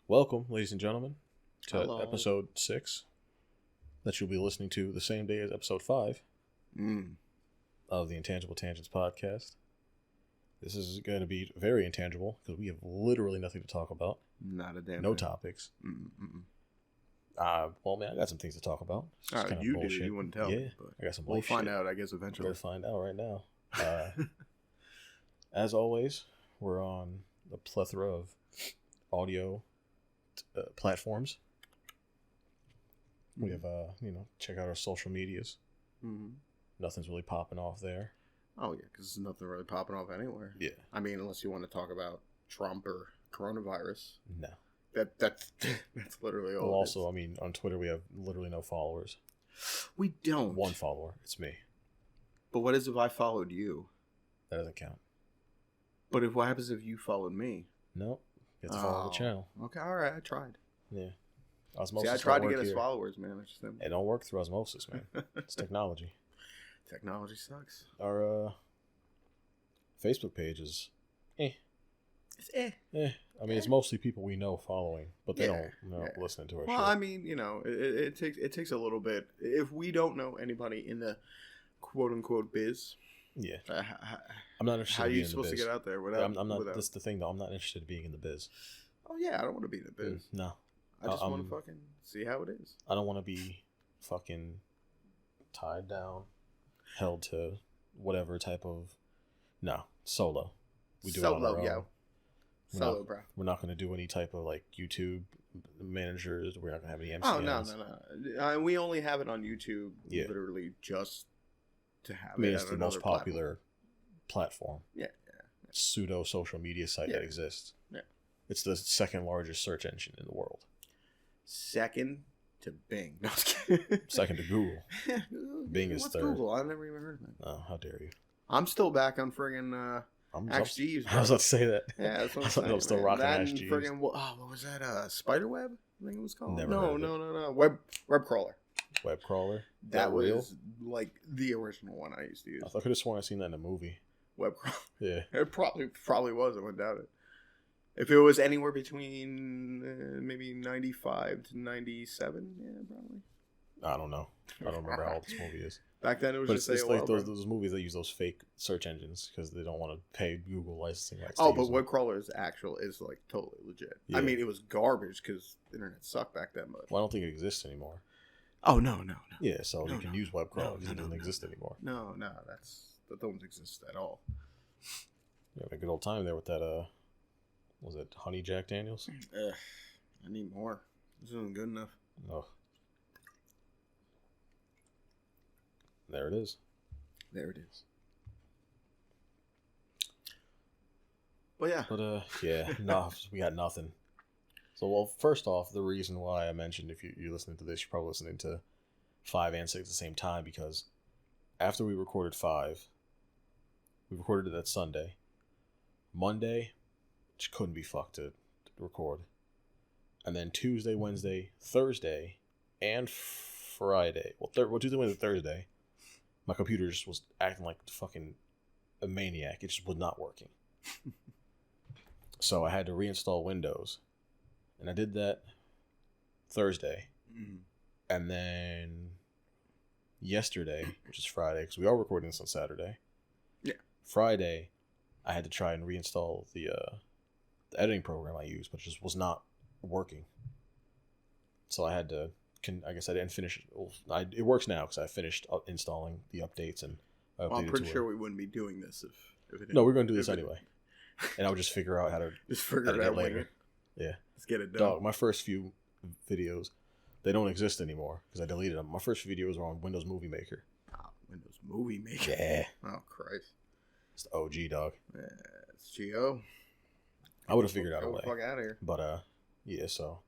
Welcome, ladies and gentlemen, to Hello. episode 6 that you'll be listening to the same day as episode 5 of the Intangible Tangents podcast. This is going to be very intangible because we have literally nothing to talk about. Not a damn No thing. topics. Mm-mm. Well, man, I got some things to talk about. It's All just right, kinda you bullshit. do. You wouldn't tell me. But I got some we'll bullshit. find out, I guess, We're eventually. going to find out right now. As always, we're on a plethora of audio platforms. We have, check out our social medias. Mm-hmm. Nothing's really popping off there. Oh, yeah, because there's nothing really popping off anywhere. Yeah. I mean, unless you want to talk about Trump or coronavirus. No. That's literally all. Well, also, I mean, on Twitter, we have literally no followers. We don't. One follower. It's me. But what is if I followed you? That doesn't count. But what happens if you followed me? Nope. You have to follow the channel. Okay, all right. I tried. Yeah. Osmosis. See, I tried to get us followers, man. It don't work through osmosis, man. It's technology. Technology sucks. Our Facebook page is It's I mean, it's mostly people we know following, but they don't listen to our shit. Well, I mean, it takes a little bit. If we don't know anybody in the quote unquote biz, yeah, I'm not interested. How are in you being in supposed the biz. to get out there without? I'm not. Without... That's the thing, though. I'm not interested in being in the biz. Oh yeah, I don't want to be in the biz. No, I just want to fucking see how it is. I don't want to be fucking tied down, held to whatever type of. No, solo. We do it on our own. Yo. Solo, bro. We're not going to do any type of like YouTube managers. We're not going to have any MCNs. Oh no. We only have it on YouTube, literally just to have it. I mean, it's the most popular platform. Yeah. Pseudo social media site that exists. Yeah. It's the second largest search engine in the world. Second to Bing. No, I was kidding. Second to Google. Bing is third. Google? I never even heard of it. Oh, how dare you! I'm still back on friggin' XG's. I was about to say that. Yeah, that's what I'm saying. I'm still rocking XG's. Friggin', what was that? Spiderweb? I think it was called. Never No. Web crawler. Web crawler. That was like the original one I used to use. I could have sworn I seen that in a movie. Web crawler. Yeah. It probably was. I wouldn't doubt it. If it was anywhere between maybe 95 to 97, yeah, probably. I don't know. I don't remember how old this movie is. Back then, it was just it's like those movies that use those fake search engines because they don't want to pay Google licensing rights. Oh, but web crawler is like totally legit. Yeah. I mean, it was garbage because the internet sucked back then. But well, I don't think it exists anymore. Oh no. Yeah, so you can use web crawler because it doesn't exist anymore. No, that don't exist at all. You had a good old time there with that. Was it Honey Jack Daniels? I need more. This isn't good enough. Oh. There it is. But yeah. No, we got nothing. So, well, first off, the reason why I mentioned if you're listening to this, you're probably listening to 5 and 6 at the same time because after we recorded 5, we recorded it that Sunday. Monday, just couldn't be fucked to record. And then Tuesday, Wednesday, Thursday, and Friday. Well, Tuesday, Wednesday, Thursday. My computer just was acting like fucking a maniac. It just was not working. So I had to reinstall Windows. And I did that Thursday. Mm. And then yesterday, which is Friday, because we are recording this on Saturday. Yeah. Friday, I had to try and reinstall the editing program I use, but it just was not working. So I had to... I guess I didn't finish it. It works now because I finished installing the updates and I'm pretty sure we wouldn't be doing this if it didn't. No, we're going to do this anyway. And I would just figure out how to figure it out later. Yeah. Let's get it done. Dog, my first few videos, they don't exist anymore because I deleted them. My first few videos were on Windows Movie Maker. Oh, Windows Movie Maker. Yeah. Oh, Christ. It's the OG, dog. Yeah, it's G.O. I would have figured out a way. Fuck out of here. But, yeah, so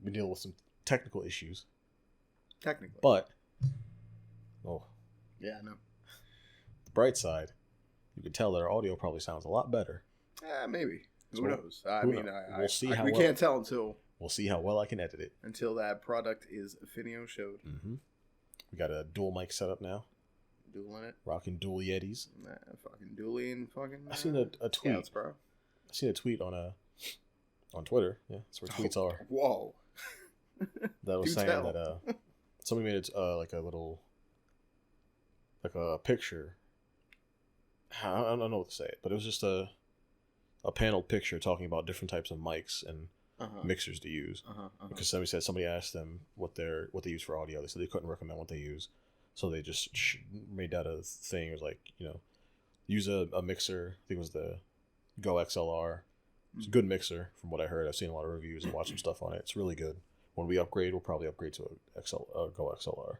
we deal with some technical issues. Technically. But, yeah, I know. The bright side, you can tell that our audio probably sounds a lot better. Maybe. So Who knows? we'll see how we can't tell until... We'll see how well I can edit it. Until that product is finio-showed. Mm-hmm. We got a dual mic setup now. Dueling it. Rocking dual Yetis. Fucking dueling fucking... I seen a tweet. Scouts, bro. I seen a tweet on On Twitter, yeah, that's where tweets are. Whoa. That was Do saying tell. that somebody made it like a little, like a picture. I don't know what to say, but it was just a paneled picture talking about different types of mics and mixers to use. Because somebody asked them what they use for audio. They said they couldn't recommend what they use, so they just made that a thing. It was like, use a mixer. I think it was the Go XLR. It's a good mixer from what I heard. I've seen a lot of reviews and watched some stuff on it. It's really good. When we upgrade, we'll probably upgrade to a Go XLR.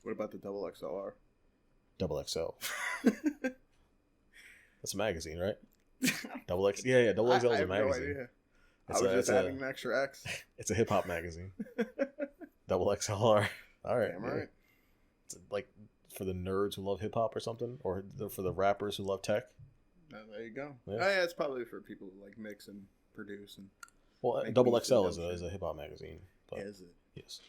What about the double XLR? Double XL. That's a magazine, right? Double X. Yeah. Double XL is a magazine. No idea. I was just adding an extra X. It's a hip hop magazine. Double XLR. All right. Damn right. It's like for the nerds who love hip hop or something, or for the rappers who love tech. There you go. Yeah. Oh, yeah, it's probably for people who like mix and produce and. Well, Double XL is a hip hop magazine. But, is it? Yes.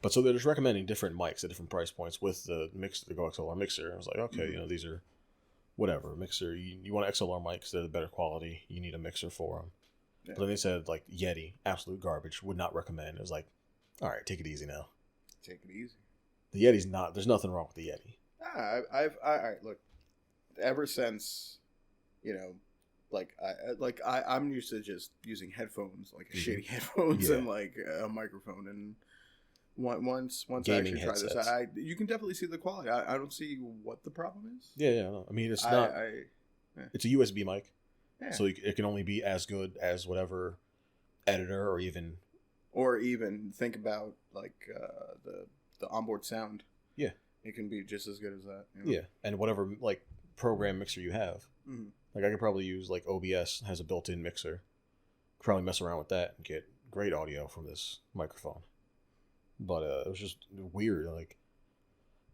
But so they're just recommending different mics at different price points with the Go XLR mixer. I was like, okay, these are whatever mixer. You want XLR mics? They're the better quality. You need a mixer for them. Yeah. But then they said like Yeti, absolute garbage. Would not recommend. It was like, all right, take it easy now. Take it easy. The Yeti's not. There's nothing wrong with the Yeti. All right. Look, ever since, I'm used to just using headphones, like a shitty headphones and like a microphone, and once gaming I actually headsets. Try this, you can definitely see the quality. I don't see what the problem is. Yeah. No. I mean, it's not. It's a USB mic, so it can only be as good as whatever editor or even think about like the onboard sound. Yeah, it can be just as good as that. Yeah, and whatever like program mixer you have. Mm-hmm. Like I could probably use like OBS has a built-in mixer. Probably mess around with that and get great audio from this microphone. But it was just weird. Like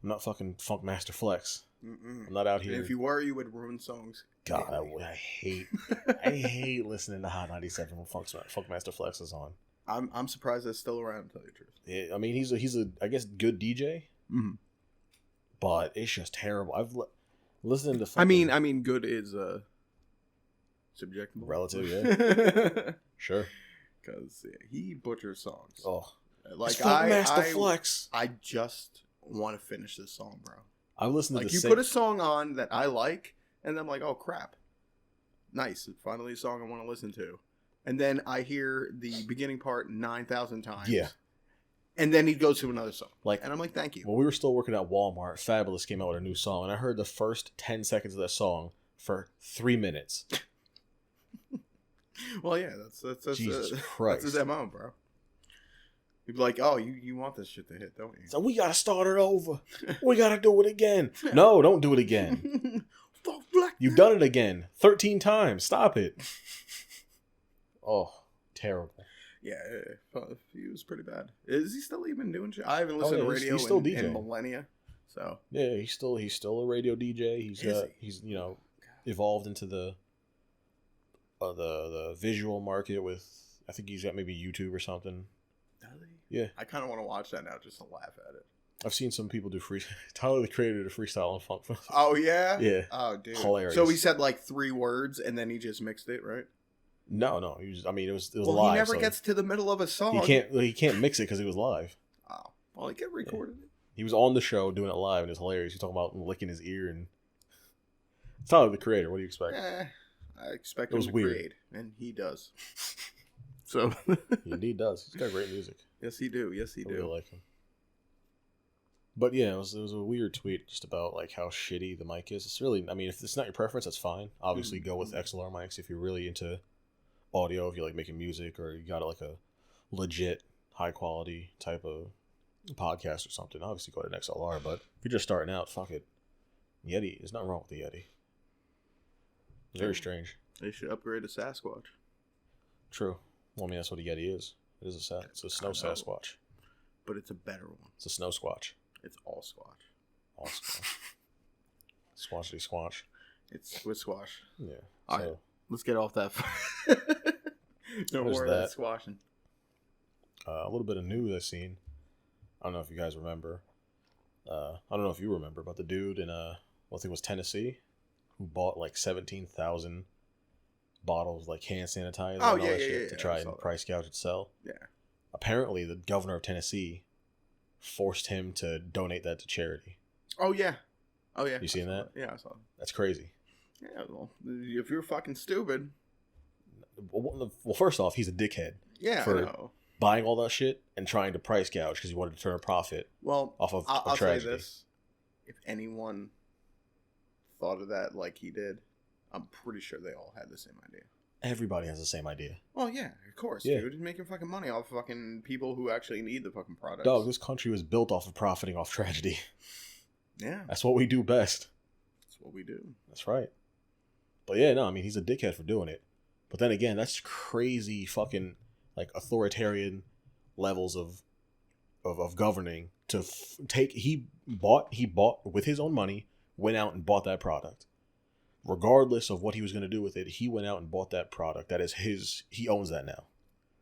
I'm not fucking Funkmaster Flex. I'm not out here. And if you were, you would ruin songs. God, I hate listening to Hot 97 when Funkmaster Flex is on. I'm surprised that's still around, to tell you the truth. Yeah, I mean, he's a I guess good DJ. Mm-hmm. But it's just terrible. I've listening to. Fucking, I mean, good is subjective, relative, yeah. Sure. Because he butchers songs. Oh, like Master Flex. I just want to finish this song, bro. I listened to like you put a song on that I like, and I'm like, oh crap, nice! It's finally a song I want to listen to, and then I hear the beginning part 9,000 times. Yeah. And then he goes to another song. And I'm like, thank you. When we were still working at Walmart, Fabulous came out with a new song, and I heard the first 10 seconds of that song for 3 minutes. Well, yeah, that's Jesus Christ. That's his MO, bro. You'd be like, oh, you want this shit to hit, don't you? So we gotta start it over. We gotta do it again. No, don't do it again. You've done it again 13 times. Stop it. Oh, terrible. Yeah, he was pretty bad. Is he still even doing shit? I haven't listened to radio he's still in millennia. So yeah, he's still a radio DJ. He's evolved into the visual market with. I think he's got maybe YouTube or something. Does he? Yeah. I kind of want to watch that now just to laugh at it. I've seen some people do Tyler the Creator did a freestyle on Funk. Oh yeah. Yeah. Oh dude. Hilarious. So he said like 3 words and then he just mixed it, right? No. It was well, live. He never gets to the middle of a song. He can't mix it because he was live. Oh, well, he can record it. He was on the show doing it live, and it's hilarious. He's talking about licking his ear, and it's Tyler the Creator. What do you expect? I expect him to create, and he does. So he indeed does. He's got great music. Yes, he do. Yes, he do. I really like him. But yeah, it was a weird tweet just about like how shitty the mic is. It's really, I mean, if it's not your preference, that's fine. Obviously, go with XLR mics if you're really into audio, if you like making music or you got like a legit high quality type of podcast or something. Obviously go to an XLR, but if you're just starting out, fuck it. Yeti, there's nothing wrong with the Yeti. Very strange. They should upgrade to Sasquatch. True. Well, I mean, that's what a Yeti is. It's a snow Sasquatch. But it's a better one. It's a snow squatch. It's all squatch. All squatch. Squatchity squatch. It's with squash. Yeah. All right. Let's get off that. No more of that squashing. A little bit of news I've seen. I don't know if you guys remember. I don't know if you remember, but the dude in I think it was Tennessee, who bought like 17,000 bottles like hand sanitizer and Oh all yeah, that yeah, shit yeah, to yeah. try I saw and that. price gouge and sell. Yeah. Apparently, the governor of Tennessee forced him to donate that to charity. Oh yeah. Oh yeah. You seen that? Yeah, I saw that. That's crazy. Yeah, well, if you're fucking stupid. Well, first off, he's a dickhead. Yeah, for I know. buying all that shit and trying to price gouge because he wanted to turn a profit off of a I'll tragedy. say this: if anyone thought of that like he did, I'm pretty sure they all had the same idea. Everybody has the same idea. Oh yeah, of course, dude. He's making fucking money off fucking people who actually need the fucking products. Dog, this country was built off of profiting off tragedy. Yeah, that's what we do best. That's what we do. That's right. But yeah, no, I mean, he's a dickhead for doing it. But then again, that's crazy fucking like authoritarian levels of governing to take. He bought with his own money, went out and bought that product. Regardless of what he was going to do with it, he went out and bought that product. That is his. He owns that now.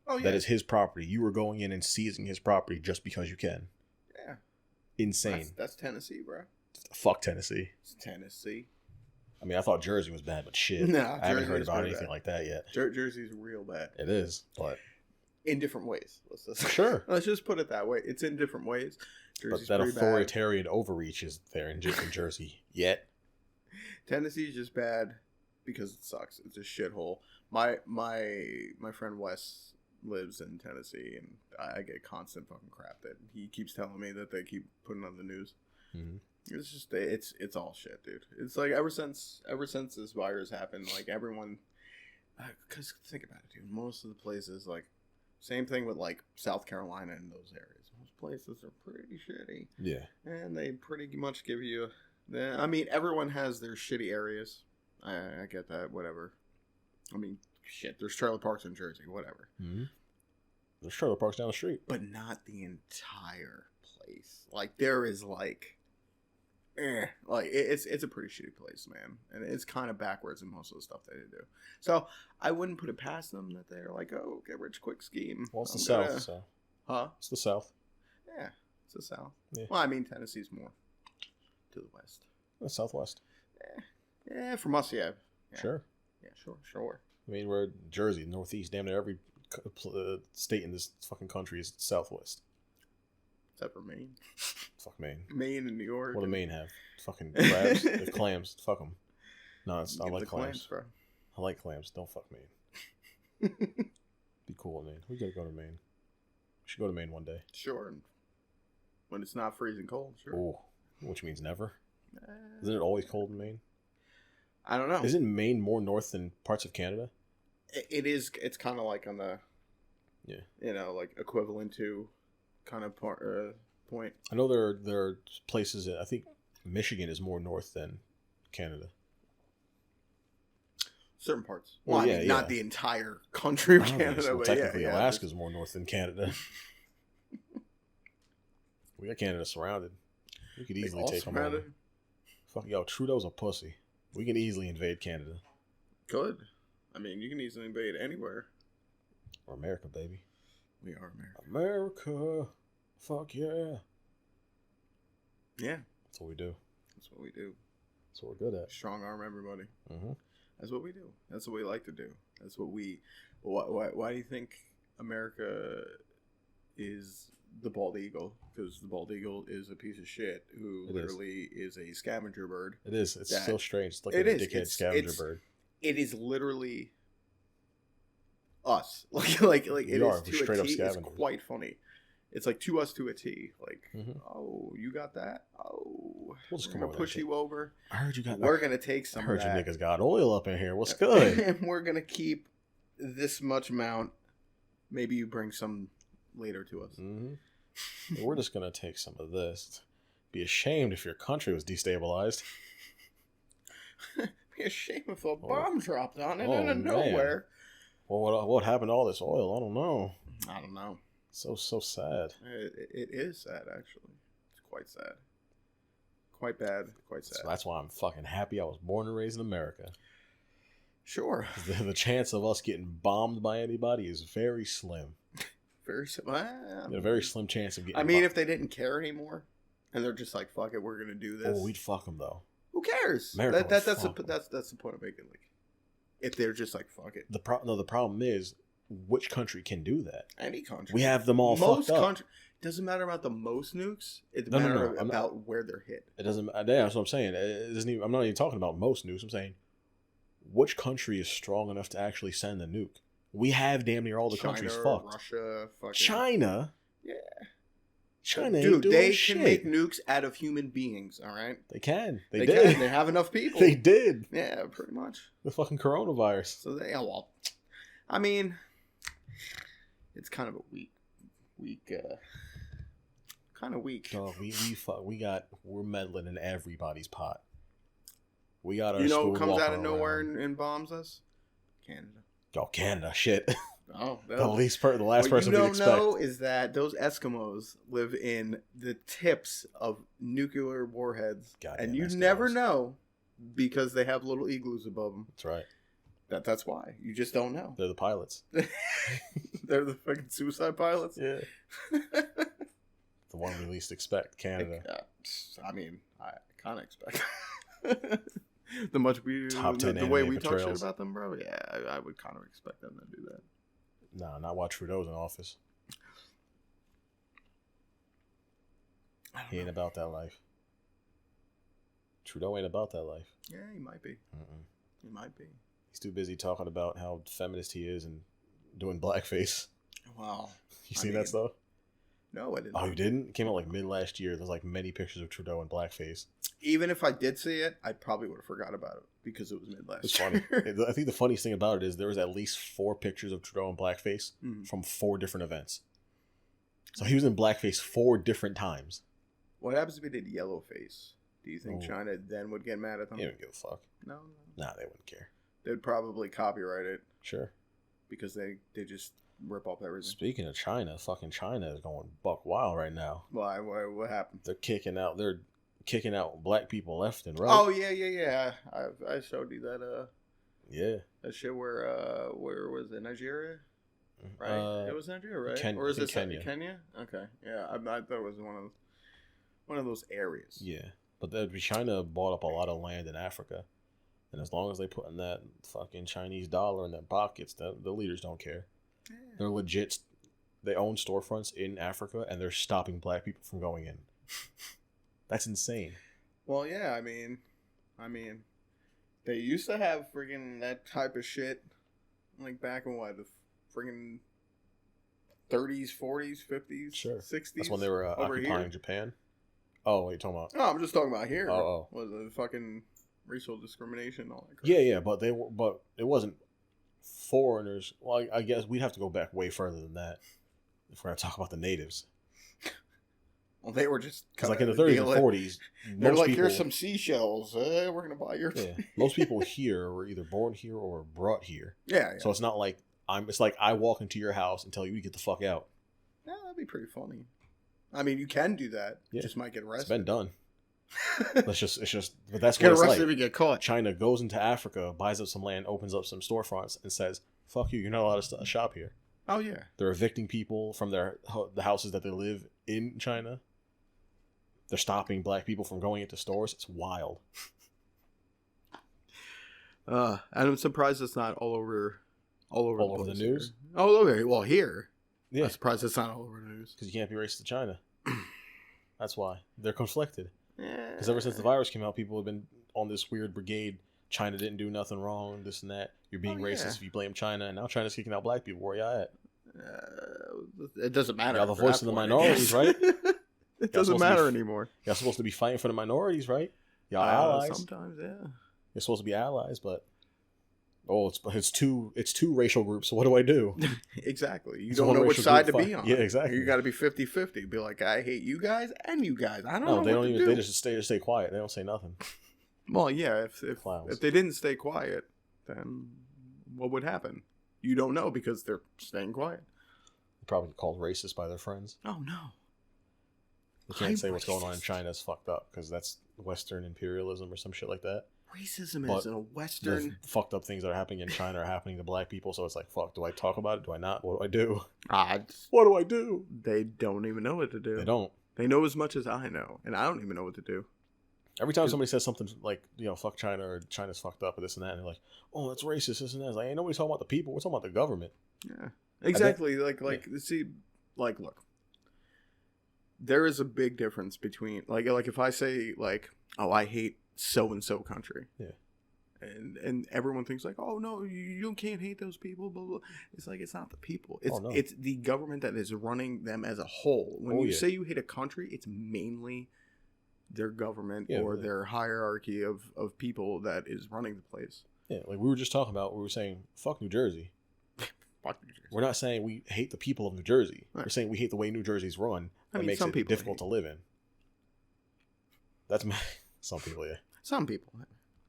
Oh yeah. That is his property. You were going in and seizing his property just because you can. Yeah. Insane. That's Tennessee, bro. Fuck Tennessee. It's Tennessee. I mean, I thought Jersey was bad, but shit. Nah, I haven't heard about anything like that yet. Jersey's real bad. It is, but in different ways. Let's just put it that way. It's in different ways. Jersey's but that authoritarian overreach is there in Jersey yet. Tennessee's just bad because it sucks. It's a shithole. My friend Wes lives in Tennessee, and I get constant fucking crap that he keeps telling me that they keep putting on the news. Mm-hmm. It's just it's all shit, dude. It's like ever since this virus happened, like everyone, because think about it, dude. Most of the places, like same thing with like South Carolina and those areas. Most places are pretty shitty. Yeah, and they pretty much give you. I mean, everyone has their shitty areas. I get that. Whatever. I mean, shit. There's trailer parks in Jersey. Whatever. Mm-hmm. There's trailer parks down the street, but not the entire place. Like there is like it's a pretty shitty place, man, and it's kind of backwards in most of the stuff they do. So I wouldn't put it past them that they're like, oh, get rich quick scheme. Well, it's the South, so it's the South. Yeah, it's the South. Yeah. Well, I mean, Tennessee's more to the west. The Southwest. Yeah, from us, yeah. Sure. Yeah, sure. I mean, we're Jersey, Northeast. Damn near every state in this fucking country is Southwest. Except for Maine. Fuck Maine. Maine and New York. What do Maine have? Fucking crabs? They have clams. Fuck them. No, I like clams. Bro. I like clams. Don't fuck Maine. Be cool in Maine. We gotta go to Maine. We should go to Maine one day. Sure. When it's not freezing cold, sure. Oh, which means never. Isn't it always cold in Maine? I don't know. Isn't Maine more north than parts of Canada? It is. It's kind of like on the, like equivalent to kind of point. I know there are places I think Michigan is more north than Canada. Certain parts. Well, I mean, not the entire country of Canada. So. But technically, Alaska's more north than Canada. We got Canada surrounded. We could easily take them over. Fuck, Trudeau's a pussy. We can easily invade Canada. Good. I mean, you can easily invade anywhere. We're America, baby. We are America. America. Fuck yeah. Yeah. That's what we do. That's what we do. That's what we're good at. Strong arm everybody. Mm-hmm. That's what we do. That's what we like to do. That's what we... Why do you think America is the bald eagle? Because the bald eagle is a piece of shit who literally is a scavenger bird. It is. It's so strange. It's like a dickhead scavenger bird. It is literally us. Like it is to a T. It's quite funny. It's like to us to a T. Like, oh, you got that? Oh, we'll just we're gonna push you over. I heard you got. We're gonna take some. I heard of you that. niggas got oil up in here. What's good? And we're gonna keep this much amount. Maybe you bring some later to us. Mm-hmm. We're just gonna take some of this. Be ashamed if your country was destabilized. Be ashamed if a bomb dropped on it out of nowhere. Well, what happened to all this oil? I don't know. So sad. It is sad, actually. It's quite sad. Quite bad. Quite sad. So that's why I'm fucking happy I was born and raised in America. Sure. The chance of us getting bombed by anybody is very slim. Very slim. A very slim chance of getting. I mean, if they didn't care anymore, and they're just like, "Fuck it, we're gonna do this." Oh, we'd fuck them though. Who cares? That's the point I'm making. Like, if they're just like, fuck it. The problem is, which country can do that? Any country. We have them all most fucked up. country doesn't matter about the most nukes. It matters about where they're hit. It doesn't. That's what I'm saying. It doesn't even, I'm not even talking about most nukes. I'm saying, which country is strong enough to actually send a nuke? We have damn near all the countries fucked. Russia, fucking China. Yeah. China, dude, they shit. can make nukes out of human beings. All right. They can. They did. Can. They have enough people. They did. Yeah, pretty much. The fucking coronavirus. So I mean, it's kind of a kind of weak. Oh, we're meddling in everybody's pot. We got our. You know, what comes out of nowhere and bombs us? Canada. Oh, Canada, shit. Oh, the last person we'd expect. What you don't know is that those Eskimos live in the tips of nuclear warheads, and you never know because they have little igloos above them. That's right. That's why you just don't know. They're the pilots. They're the fucking suicide pilots. Yeah. The one we least expect, Canada. I mean, I kind of expect the way we talk shit about them, bro. Yeah, I would kind of expect them to do that. Nah, not while Trudeau's in office. He ain't about that life. Trudeau ain't about that life. Yeah, he might be. He might be. He's too busy talking about how feminist he is and doing blackface. Wow. You seen that stuff? No, I didn't. Oh, you didn't? It came out like mid last year. There's like many pictures of Trudeau in blackface. Even if I did see it, I probably would have forgot about it because it was mid last year. It's funny. I think the funniest thing about it is there was at least 4 pictures of Trudeau in blackface from 4 different events. So he was in blackface 4 different times. What happens if he did yellow face? Do you think China then would get mad at them? They wouldn't give a fuck. No. Nah, they wouldn't care. They'd probably copyright it. Sure. Because they just rip off everything. Speaking of China, fucking China is going buck wild right now. Why? What happened? They're kicking out black people left and right. Oh yeah. I showed you that. Yeah. That shit where was it? Nigeria. Right. It was Nigeria, right? Or is it Kenya? Kenya? Okay. Yeah. I thought it was one of those areas. Yeah, but China bought up a lot of land in Africa, and as long as they put in that fucking Chinese dollar in their pockets, the leaders don't care. Yeah. They're legit. They own storefronts in Africa, and they're stopping black people from going in. That's insane. Well, yeah, I mean, they used to have friggin' that type of shit, like back in the friggin' 30s, 40s, 50s, sure. 60s. That's when they were occupying here. Japan. Oh, what are you talking about? No, I'm just talking about here. Oh. Was the fucking racial discrimination and all that crap. Yeah, but it wasn't foreigners. Well, I guess we'd have to go back way further than that if we're gonna talk about the natives. Well, they were just because like in the 30s and 40s, they're like, here's some seashells. We're gonna buy your. Yeah, most people here were either born here or brought here. Yeah. So it's not like It's like I walk into your house and tell you to get the fuck out. Yeah, that'd be pretty funny. I mean, you can do that. Yeah. You just might get arrested. It's been done. But that's get what arrested it's like. if you get caught. China goes into Africa, buys up some land, opens up some storefronts, and says, "Fuck you! You're not allowed to shop here." Oh yeah. They're evicting people from the houses that they live in China. They're stopping black people from going into stores. It's wild. And I'm surprised it's not all over the news. All over. Well, here. Yeah. I'm surprised it's not all over the news. Because you can't be racist to China. That's why. They're conflicted. Yeah. Because ever since the virus came out, people have been on this weird brigade. China didn't do nothing wrong, this and that. You're being racist if you blame China. And now China's kicking out black people. Where y'all at? It doesn't matter. Y'all the voice of the minorities, right? It doesn't matter anymore. Y'all supposed to be fighting for the minorities, right? Y'all allies. Sometimes, yeah. You're supposed to be allies, but it's two racial groups. So what do I do? Exactly. You don't know which side to be on. Yeah, exactly. You got to be 50-50. Be like, I hate you guys and you guys. I don't know. They don't even. Do. They just stay quiet. They don't say nothing. Well, yeah. If they didn't stay quiet, then what would happen? You don't know because they're staying quiet. They're probably called racist by their friends. Oh no. You can't say what's going on in China is fucked up because that's Western imperialism or some shit like that. Racism is a Western. The fucked up things that are happening in China are happening to black people, so it's like, fuck, do I talk about it? Do I not? What do I do? What do I do? They don't even know what to do. They don't. They know as much as I know, and I don't even know what to do. Every time somebody says something like, fuck China or China's fucked up or this and that, and they're like, oh, that's racist, this and that. It's like, ain't nobody talking about the people. We're talking about the government. Yeah, exactly. See, like, look, there is a big difference between like if I say like, oh, I hate so and so country. Yeah. And everyone thinks like, oh no, you can't hate those people. Blah, blah. It's like, it's not the people. It's the government that is running them as a whole. When you say you hate a country, it's mainly their government or their hierarchy of people that is running the place. Yeah, like we were just talking about, we were saying, fuck New Jersey. Fuck New Jersey. We're not saying we hate the people of New Jersey. Right. We're saying we hate the way New Jersey's run. That makes it difficult to live in. That's some people, yeah. Some people.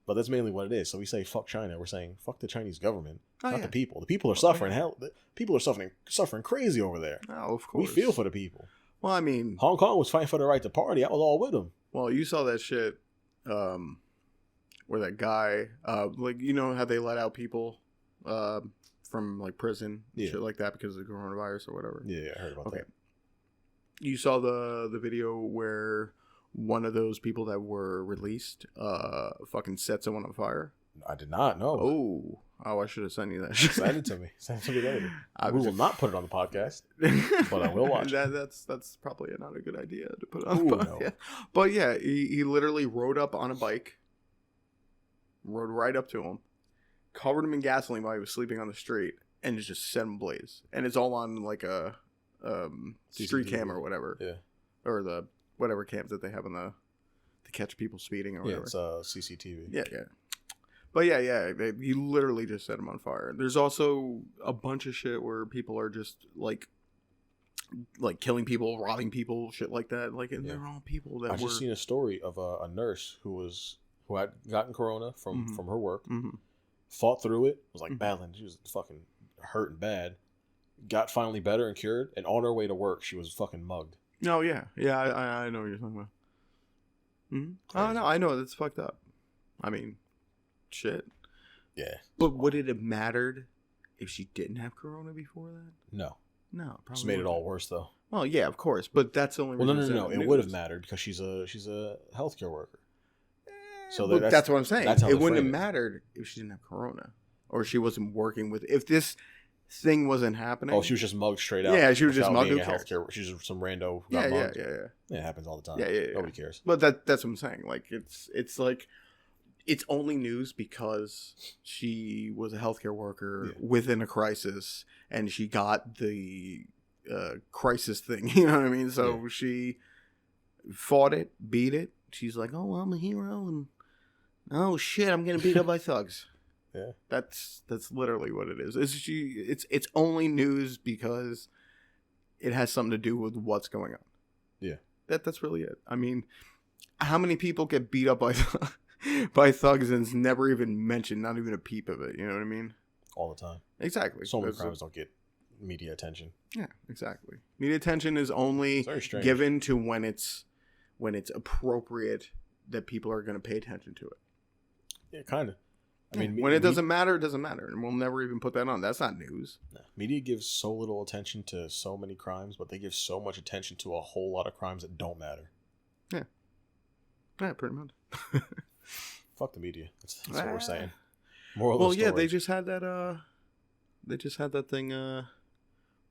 But that's mainly what it is. So we say fuck China. We're saying fuck the Chinese government, not the people. The people are suffering. Yeah. Hell, people are suffering crazy over there. Oh, of course. We feel for the people. Well, I mean, Hong Kong was fighting for the right to party. I was all with them. Well, you saw that shit where that guy, like, you know how they let out people from like prison and shit like that because of the coronavirus or whatever. Yeah, I heard about that. You saw the video where one of those people that were released fucking set someone on fire? I did not know. Oh, I should have sent you that. Send it to me. Send it to me later. We will not put it on the podcast, but I will watch it. That's probably not a good idea to put it on the podcast. No. But yeah, he literally rode up on a bike, rode right up to him, covered him in gasoline while he was sleeping on the street, and just set him ablaze. And it's all on like a street cam or whatever. Yeah. Or the whatever cams that they have on to catch people speeding or whatever. Yeah, it's CCTV. Yeah. But yeah, you literally just set them on fire. There's also a bunch of shit where people are just like killing people, robbing people, shit like that. Like, and they're all people that I've just seen a story of a nurse who had gotten corona from her work, fought through it, was like battling. She was fucking hurting bad, got finally better and cured, and on her way to work, she was fucking mugged. Oh yeah, I know what you're talking about. Mm-hmm. Oh no, I know that's fucked up. I mean. Shit. Yeah. But would it have mattered if she didn't have corona before that? No, probably. Just made it all worse though. Well, yeah, of course, but that's the only reason. No. It would have mattered because she's a healthcare worker. So that's what I'm saying. It wouldn't have mattered if she didn't have corona or she wasn't working with. If this thing wasn't happening. Oh, she was just mugged straight out. Yeah, she was just mugged. She's just some rando. Yeah. Yeah, it happens all the time. Yeah. Nobody cares. But that's what I'm saying. Like it's like. It's only news because she was a healthcare worker within a crisis, and she got the crisis thing. You know what I mean? So she fought it, beat it. She's like, "Oh, I'm a hero," and oh shit, I'm getting beat up by thugs. Yeah, that's literally what it is. It's only news because it has something to do with what's going on. Yeah, that's really it. I mean, how many people get beat up by thugs and it's never even mentioned, not even a peep of it, you know what I mean? All the time. Exactly. So many crimes don't get media attention. Yeah, exactly. Media attention is only given to when it's appropriate that people are going to pay attention to it. Yeah, kind of. I mean, when it doesn't matter, it doesn't matter, and we'll never even put that on. That's not news. No. Media gives so little attention to so many crimes, but they give so much attention to a whole lot of crimes that don't matter. Yeah, pretty much. Fuck the media. That's what we're saying. They just had that. They just had that thing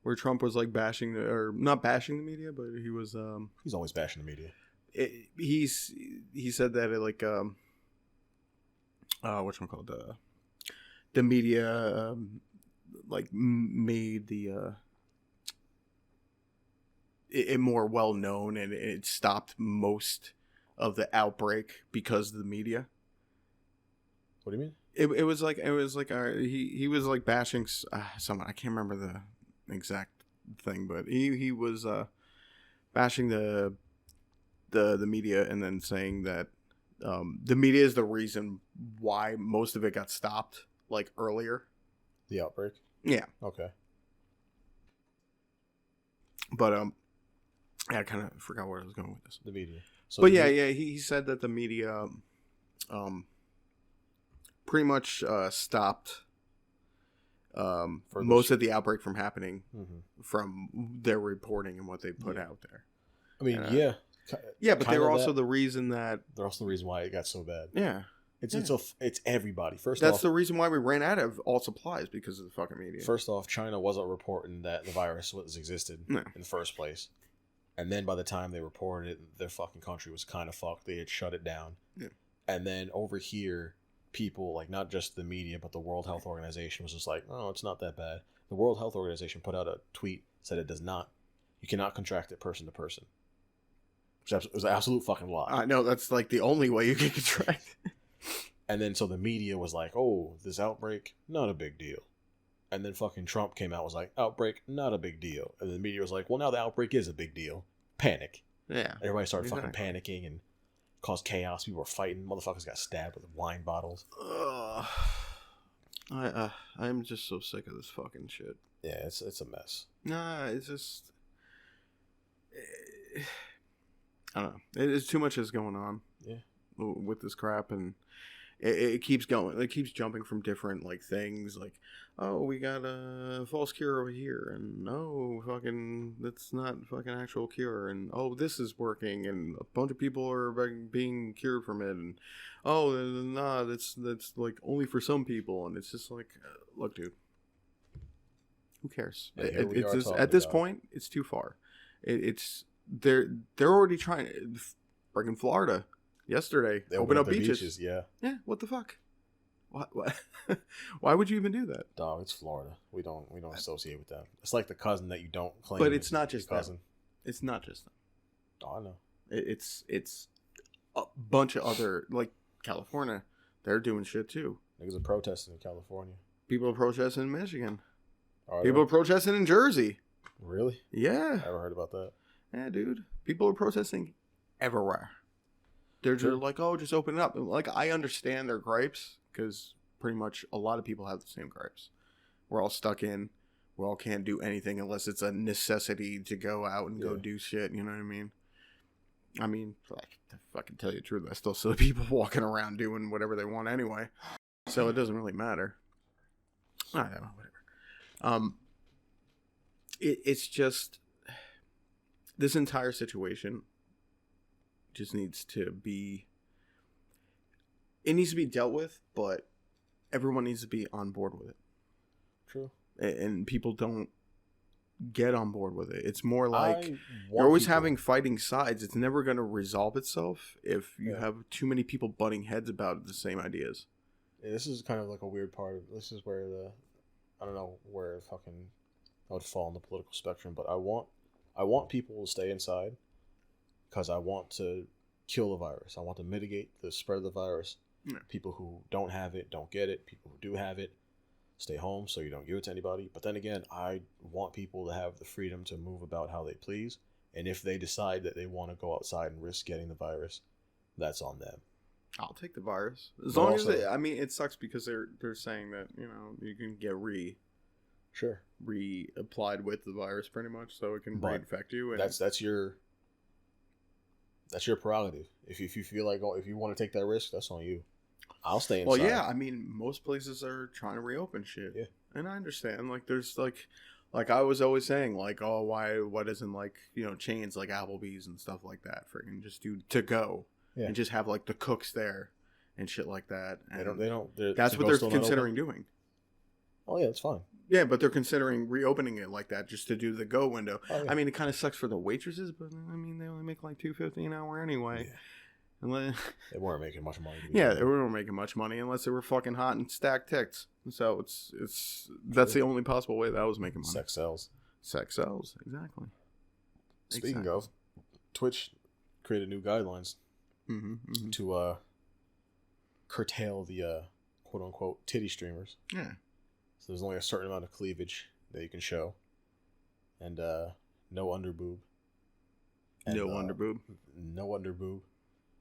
where Trump was like bashing or not bashing the media, but he was. He's always bashing the media. He said that it like whatchamacallit, the media like made the it more well known, and it stopped most of the outbreak because of the media. What do you mean? It was like he was like bashing someone. I can't remember the exact thing, but he was bashing the media and then saying that the media is the reason why most of it got stopped like earlier. The outbreak? Yeah. Okay. But I kind of forgot where I was going with this. The media. So but he said that the media pretty much stopped most of the outbreak from happening from their reporting and what they put out there. I mean, Yeah, but they were also the reason that... They're also the reason why it got so bad. Yeah. It's everybody. That's the reason why we ran out of all supplies, because of the fucking media. First off, China wasn't reporting that the virus existed in the first place. And then by the time they reported it, their fucking country was kind of fucked. They had shut it down. Yeah. And then over here, people, like, not just the media, but the World Health Organization was just like, oh, it's not that bad. The World Health Organization put out a tweet, said it does not. You cannot contract it person to person. It was an absolute fucking lie. I know, that's like the only way you can contract it. And then so the media was like, oh, this outbreak, not a big deal. And then fucking Trump came out, was like, outbreak, not a big deal. And then the media was like, well, now the outbreak is a big deal. Panic. Yeah. Everybody started fucking panicking and caused chaos. People were fighting. Motherfuckers got stabbed with wine bottles. I'm just so sick of this fucking shit. Yeah, it's a mess. Nah, it's just... I don't know. It's too much is going on. Yeah. With this crap, and it keeps going. It keeps jumping from different like things. Like, oh, we got a false cure over here, and no, fucking that's not fucking actual cure, and oh, this is working, and a bunch of people are being cured from it, and oh, nah, that's like only for some people, and it's just like, look, dude, who cares? Yeah, it's just, at this point, it's too far. It's they're already trying. Freaking Florida. Yesterday, they opened up beaches. Yeah. Yeah. What the fuck? What? Why would you even do that? Dog, it's Florida. We don't associate with them. It's like the cousin that you don't claim. But it's not just cousin. It's not just them. Oh, I know. It's a bunch of other, like California. They're doing shit too. Niggas are protesting in California. People are protesting in Michigan. People are protesting in Jersey. Really? Yeah. I never heard about that. Yeah, dude. People are protesting everywhere. They're just like, oh, just open it up. Like, I understand their gripes, because pretty much a lot of people have the same gripes. We're all stuck in. We all can't do anything unless it's a necessity to go out and go do shit. You know what I mean? I mean, like, to fucking tell you the truth, I still see people walking around doing whatever they want anyway. So it doesn't really matter. I don't know, whatever. It's just, this entire situation just needs to be dealt with, but everyone needs to be on board with it. True. And people don't get on board with it. It's more like you're always having fighting sides. It's never going to resolve itself if you have too many people butting heads about the same ideas. Yeah, this is kind of like a weird part of this is where I don't know where fucking I would fall on the political spectrum, but I want people to stay inside because I want to kill the virus. I want to mitigate the spread of the virus. Yeah. People who don't have it don't get it. People who do have it stay home so you don't give it to anybody. But then again, I want people to have the freedom to move about how they please. And if they decide that they want to go outside and risk getting the virus, that's on them. I'll take the virus. As long as I mean, it sucks because they're saying that, you know, you can get reapplied with the virus pretty much, so it can reinfect you. And that's your prerogative. If you feel like if you want to take that risk, that's on you. I'll stay inside. Well, yeah, I mean, most places are trying to reopen shit. Yeah. And I understand. Like, there's, like I was always saying, like, oh, why isn't, like, you know, chains like Applebee's and stuff like that freaking just do to go and just have, like, the cooks there and shit like that. And that's what they're considering doing. Oh, yeah, that's fine. Yeah, but they're considering reopening it like that just to do the go window. Oh, yeah. I mean, it kind of sucks for the waitresses, but, I mean, they only make, like, $2.50 an hour anyway. Yeah. They weren't making much money. Yeah, they weren't making much money unless they were fucking hot and stacked ticks. So that's the only possible way that I was making money. Sex sells. Sex sells, exactly. Speaking of, Twitch created new guidelines to curtail the quote unquote titty streamers. Yeah. So there's only a certain amount of cleavage that you can show, and no underboob. No underboob. No underboob.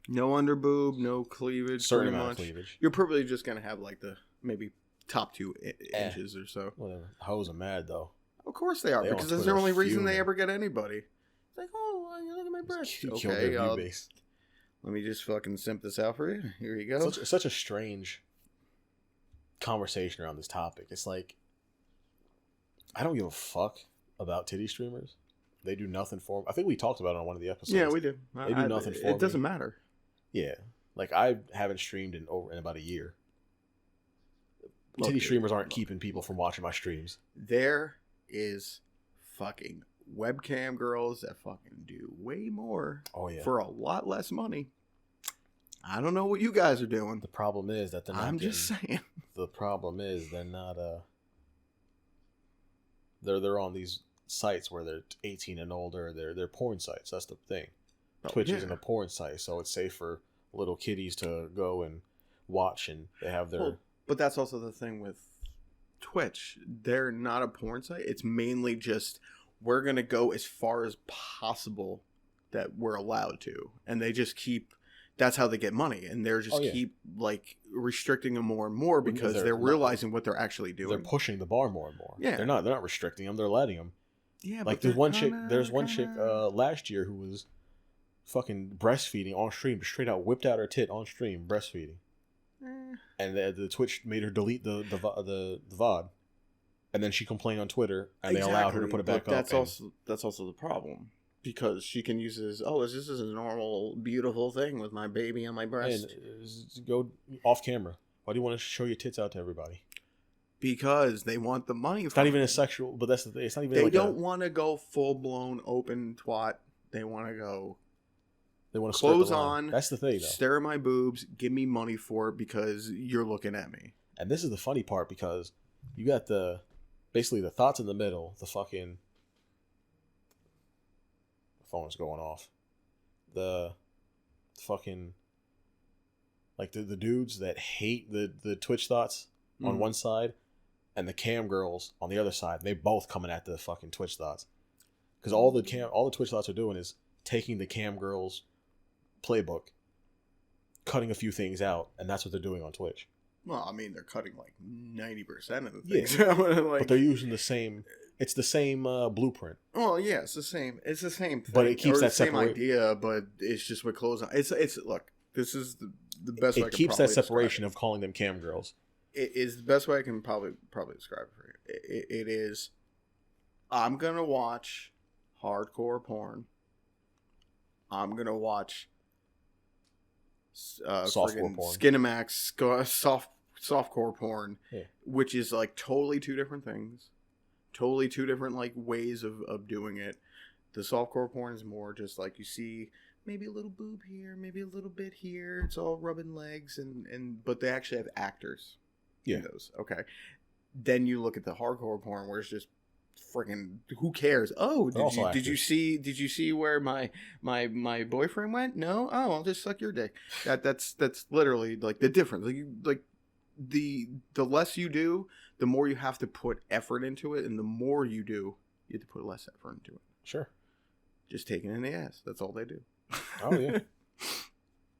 No underboob, no cleavage. Certain amount of cleavage. You're probably just gonna have like the maybe top 2 inches or so. Whatever. Hoes are mad though. Of course they are, because that's the only reason they ever get anybody. It's like, oh, you look at my breasts. Okay, let me just fucking simp this out for you. Here you go. Such a strange conversation around this topic. It's like, I don't give a fuck about titty streamers. They do nothing for me. I think we talked about it on one of the episodes. Yeah, we did. They do nothing for me. It doesn't matter. Yeah. Like, I haven't streamed in about a year. Look, Titty streamers aren't keeping people from watching my streams. There is fucking webcam girls that fucking do way more for a lot less money. I don't know what you guys are doing. The problem is that they're not I'm just saying. The problem is they're not they're on these sites where they're 18 and older. They're porn sites. That's the thing. Twitch isn't a porn site, so it's safe for little kiddies to go and watch, and they have their... Well, but that's also the thing with Twitch. They're not a porn site. It's mainly just, we're going to go as far as possible that we're allowed to. And they just keep... That's how they get money. And they're just keep, like, restricting them more and more because they're realizing what they're actually doing. They're pushing the bar more and more. Yeah. They're not restricting them. They're letting them. Yeah, like, there's one chick last year who was fucking breastfeeding on stream, straight out whipped out her tit on stream, breastfeeding. And the Twitch made her delete the VOD, and then she complained on Twitter, and they allowed her to put it back up. That's also the problem, because she can use this. Oh, this is a normal, beautiful thing with my baby on my breast. And go off camera. Why do you want to show your tits out to everybody? Because they want the money. It's not even a sexual, but that's the thing. It's not even. They don't want to go full blown open twat. They want to go. They want to clothes on. That's the thing, though. Stare at my boobs. Give me money for it because you're looking at me. And this is the funny part, because you got basically the thoughts in the middle. The fucking phone's going off. The fucking, like, the dudes that hate the Twitch thoughts on one side, and the cam girls on the other side. They both coming at the fucking Twitch thoughts, because all the Twitch thoughts are doing is taking the cam girls playbook, cutting a few things out, and that's what they're doing on Twitch. Well, I mean, they're cutting like 90% of the things. Yeah. But they're using the same. It's the same blueprint. Well, yeah, it's the same. It's the same thing. But it keeps that same idea, but it's just with clothes on. It's look. This is the best way I can keeps that separation of calling them cam girls. It is the best way I can probably describe it for you. It is. I'm gonna watch hardcore porn. I'm gonna watch softcore porn, Skinemax, softcore porn, which is like totally two different things, totally two different like ways of doing it. The softcore porn is more just like you see maybe a little boob here, maybe a little bit here. It's all rubbing legs but they actually have actors in those. Okay, then you look at the hardcore porn where it's just freaking who cares? Oh, did you see where my boyfriend went? No. Oh, I'll just suck your dick. That's literally like the difference. Like the less you do, the more you have to put effort into it, and the more you do, you have to put less effort into it. Sure. Just taking it in the ass. That's all they do. Oh yeah.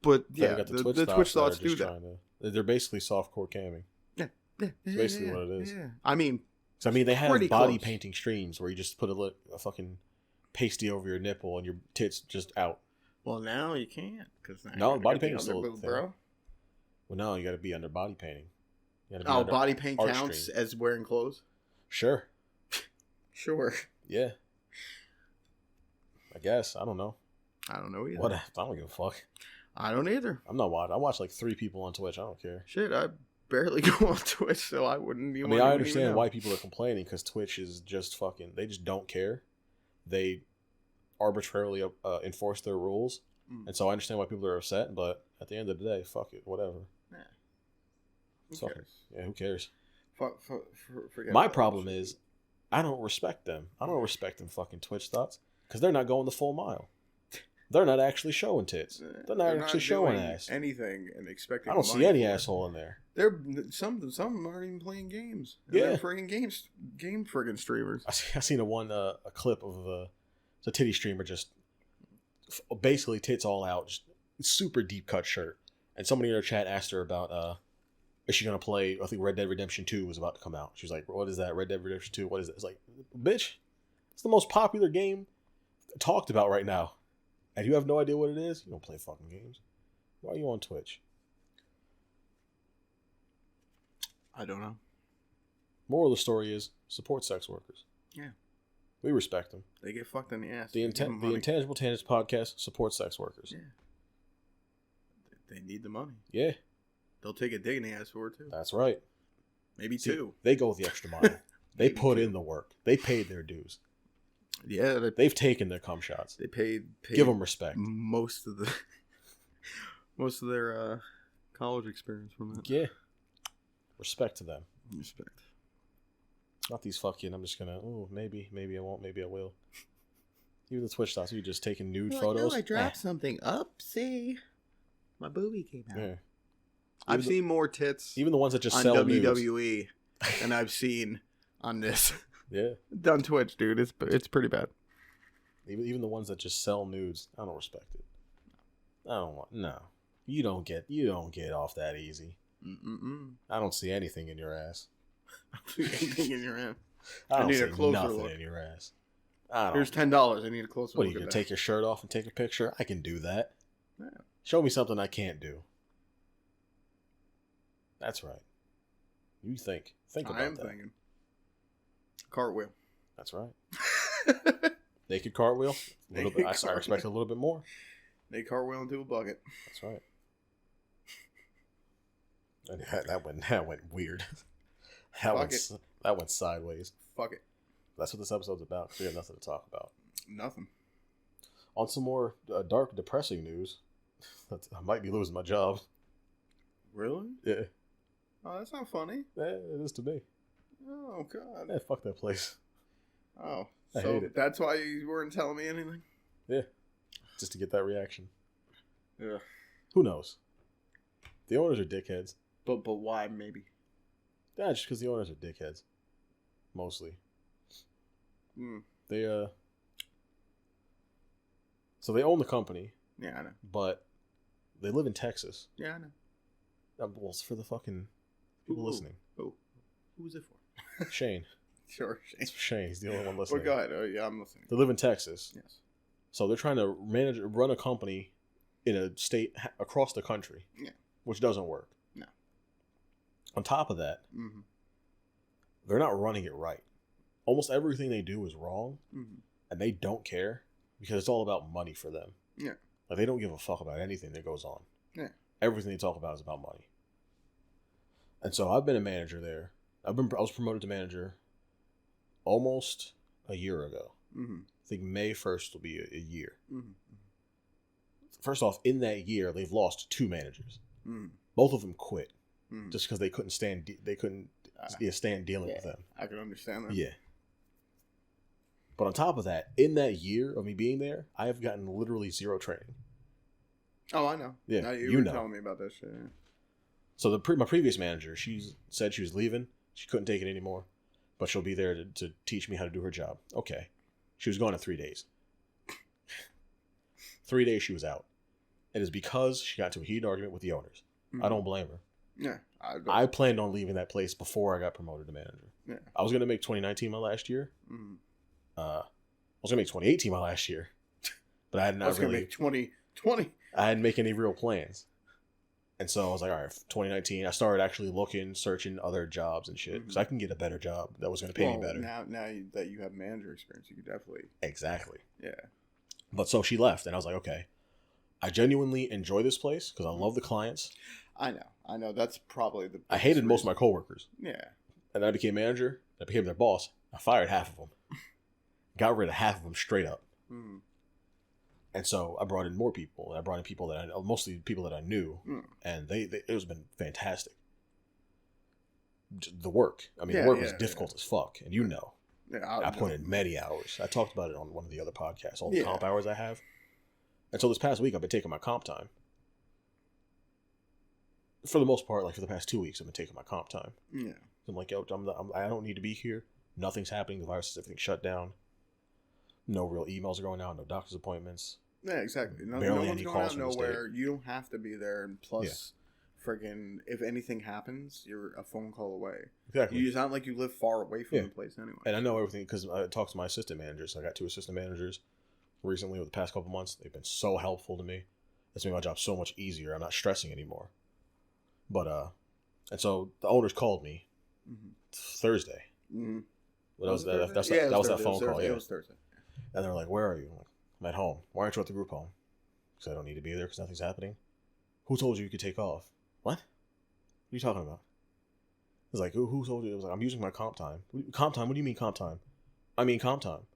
But yeah, the Twitch thoughts do that. They're basically softcore camming. Yeah. That's basically what it is. Yeah. I mean, they have body painting streams where you just put a fucking pasty over your nipple and your tits just out. Well, now you can't, because body painting is still a thing. Bro. Well, no, you got to be under body painting. Body paint counts as wearing clothes? Sure. Sure. Yeah. I guess. I don't know. I don't know either. I don't give a fuck. I don't either. I'm not watching. I watch like 3 people on Twitch. I don't care. Shit, I barely go on Twitch, so I wouldn't even. I understand why people are complaining, because Twitch is just fucking. They just don't care. They arbitrarily enforce their rules, and so I understand why people are upset. But at the end of the day, fuck it, whatever. Yeah. Who cares? Yeah, who cares? Forget My problem is, I don't respect them. I don't respect them fucking Twitch thoughts, because they're not going the full mile. They're not actually showing tits. They're not actually showing ass. Anything and expecting. I don't see any asshole in there. Some aren't even playing games. Yeah, friggin' game friggin' streamers. I seen a clip of a titty streamer just basically tits all out, just super deep cut shirt, and somebody in her chat asked her about is she gonna play? I think Red Dead Redemption 2 was about to come out. She was like, "What is that? Red Dead Redemption 2? What is it?" It's like, bitch, it's the most popular game talked about right now. And you have no idea what it is? You don't play fucking games. Why are you on Twitch? I don't know. Moral of the story is, support sex workers. Yeah. We respect them. They get fucked in the ass. The Intangible Tangents podcast supports sex workers. Yeah. They need the money. Yeah. They'll take a dig in the ass for it, too. That's right. Maybe two. They go the extra mile. They put in the work. They paid their dues. Yeah. They've taken their cum shots. They paid Give them respect. Most of their college experience from that. Yeah. Respect to them. Respect. Not these fucking, I'm just gonna, maybe I won't, maybe I will. Even the Twitch stars, you just taking nude photos. No, I dropped something. Upsie. My boobie came out. Yeah. I've seen more tits even the ones that just on sell WWE nudes. than I've seen on this. Yeah. On Twitch, dude. It's pretty bad. Even the ones that just sell nudes, I don't respect it. I don't want, no. You don't get off that easy. I don't see anything in your ass. Anything in your ass. I need a closer nothing look. in your ass. Here's $10. I need a closer What, look. are you going to take your shirt off and take a picture? I can do that. Yeah. Show me something I can't do. That's right. You think about that. I am thinking. Cartwheel. That's right. Naked cartwheel. A little bit. I expect a little bit more. Naked cartwheel into a bucket. That's right. And that went weird. That went sideways. Fuck it. That's what this episode's about. Because we have nothing to talk about. Nothing. On some more dark, depressing news, I might be losing my job. Really? Yeah. Oh, that's not funny. Yeah, it is to me. Oh, God. Yeah, fuck that place. Oh, I hate it. That's why you weren't telling me anything? Yeah. Just to get that reaction. Yeah. Who knows? The owners are dickheads. But why, maybe? Yeah, just because the owners are dickheads. Mostly. They, So they own the company. Yeah, I know. But they live in Texas. Yeah, I know. Well, it's for the fucking people listening. Who's it for? Shane. Sure, Shane. It's for Shane. He's the only one listening. Well, go ahead. Oh, yeah, I'm listening. They live in Texas. Yes. So they're trying to run a company in a state across the country. Yeah. Which doesn't work. No. On top of that, they're not running it right. Almost everything they do is wrong, and they don't care because it's all about money for them. Yeah. Like, they don't give a fuck about anything that goes on. Yeah. Everything they talk about is about money. And so I've been a manager there. I was promoted to manager almost a year ago. I think May 1st will be a year. First off, in that year, they've lost 2 managers. Both of them quit just because they couldn't stand dealing with them. I can understand that. Yeah. But on top of that, in that year of me being there, I have gotten literally 0 training. Oh, I know. Yeah, now you were telling me about that shit. Yeah. So my previous manager, she said she was leaving. She couldn't take it anymore, but she'll be there to teach me how to do her job. Okay. She was gone in 3 days. 3 days she was out. It is because she got into a heated argument with the owners. I don't blame her. Yeah. I planned on leaving that place before I got promoted to manager. Yeah. I was going to make 2019 my last year. I was going to make 2018 my last year. But I was going to make 2020. I didn't make any real plans. And so I was like, all right, 2019, I started actually searching other jobs and shit. Because I can get a better job that was going to pay me better. Now that you have manager experience, you could definitely. Exactly. Yeah. But so she left, and I was like, okay. I genuinely enjoy this place because I love the clients. I know. That's probably the. I hated most of my coworkers. Yeah. And then I became manager. I became their boss. I fired half of them. Got rid of half of them straight up. And so I brought in more people. And I brought in people that mostly people that I knew. And it has been fantastic. The work. I mean, the work was difficult as fuck. And you know. Yeah, I put in many hours. I talked about it on one of the other podcasts. All the comp hours I have. And so this past week, I've been taking my comp time. For the most part, like for the past 2 weeks, I've been taking my comp time. Yeah. I'm like, yo, I don't need to be here. Nothing's happening. The virus is everything shut down. No real emails are going out. No doctor's appointments. Yeah, exactly. No Barely one's any going calls out from the nowhere. You don't have to be there. And plus, friggin', if anything happens, you're a phone call away. Exactly. It's not like you live far away from the place anyway. And I know everything because I talked to my assistant managers. So I got 2 assistant managers recently over the past couple months. They've been so helpful to me. It's made my job so much easier. I'm not stressing anymore. But, and so the owners called me Thursday. That was that phone call. Yeah, it was Thursday. And they're like, "Where are you?" I'm like, "I'm at home." "Why aren't you at the group home?" "Because I don't need to be there because nothing's happening." "Who told you could take off?" "What? What are you talking about?" It's like, who told you? It was like, "I'm using my comp time." "Comp time? What do you mean comp time?" "I mean comp time.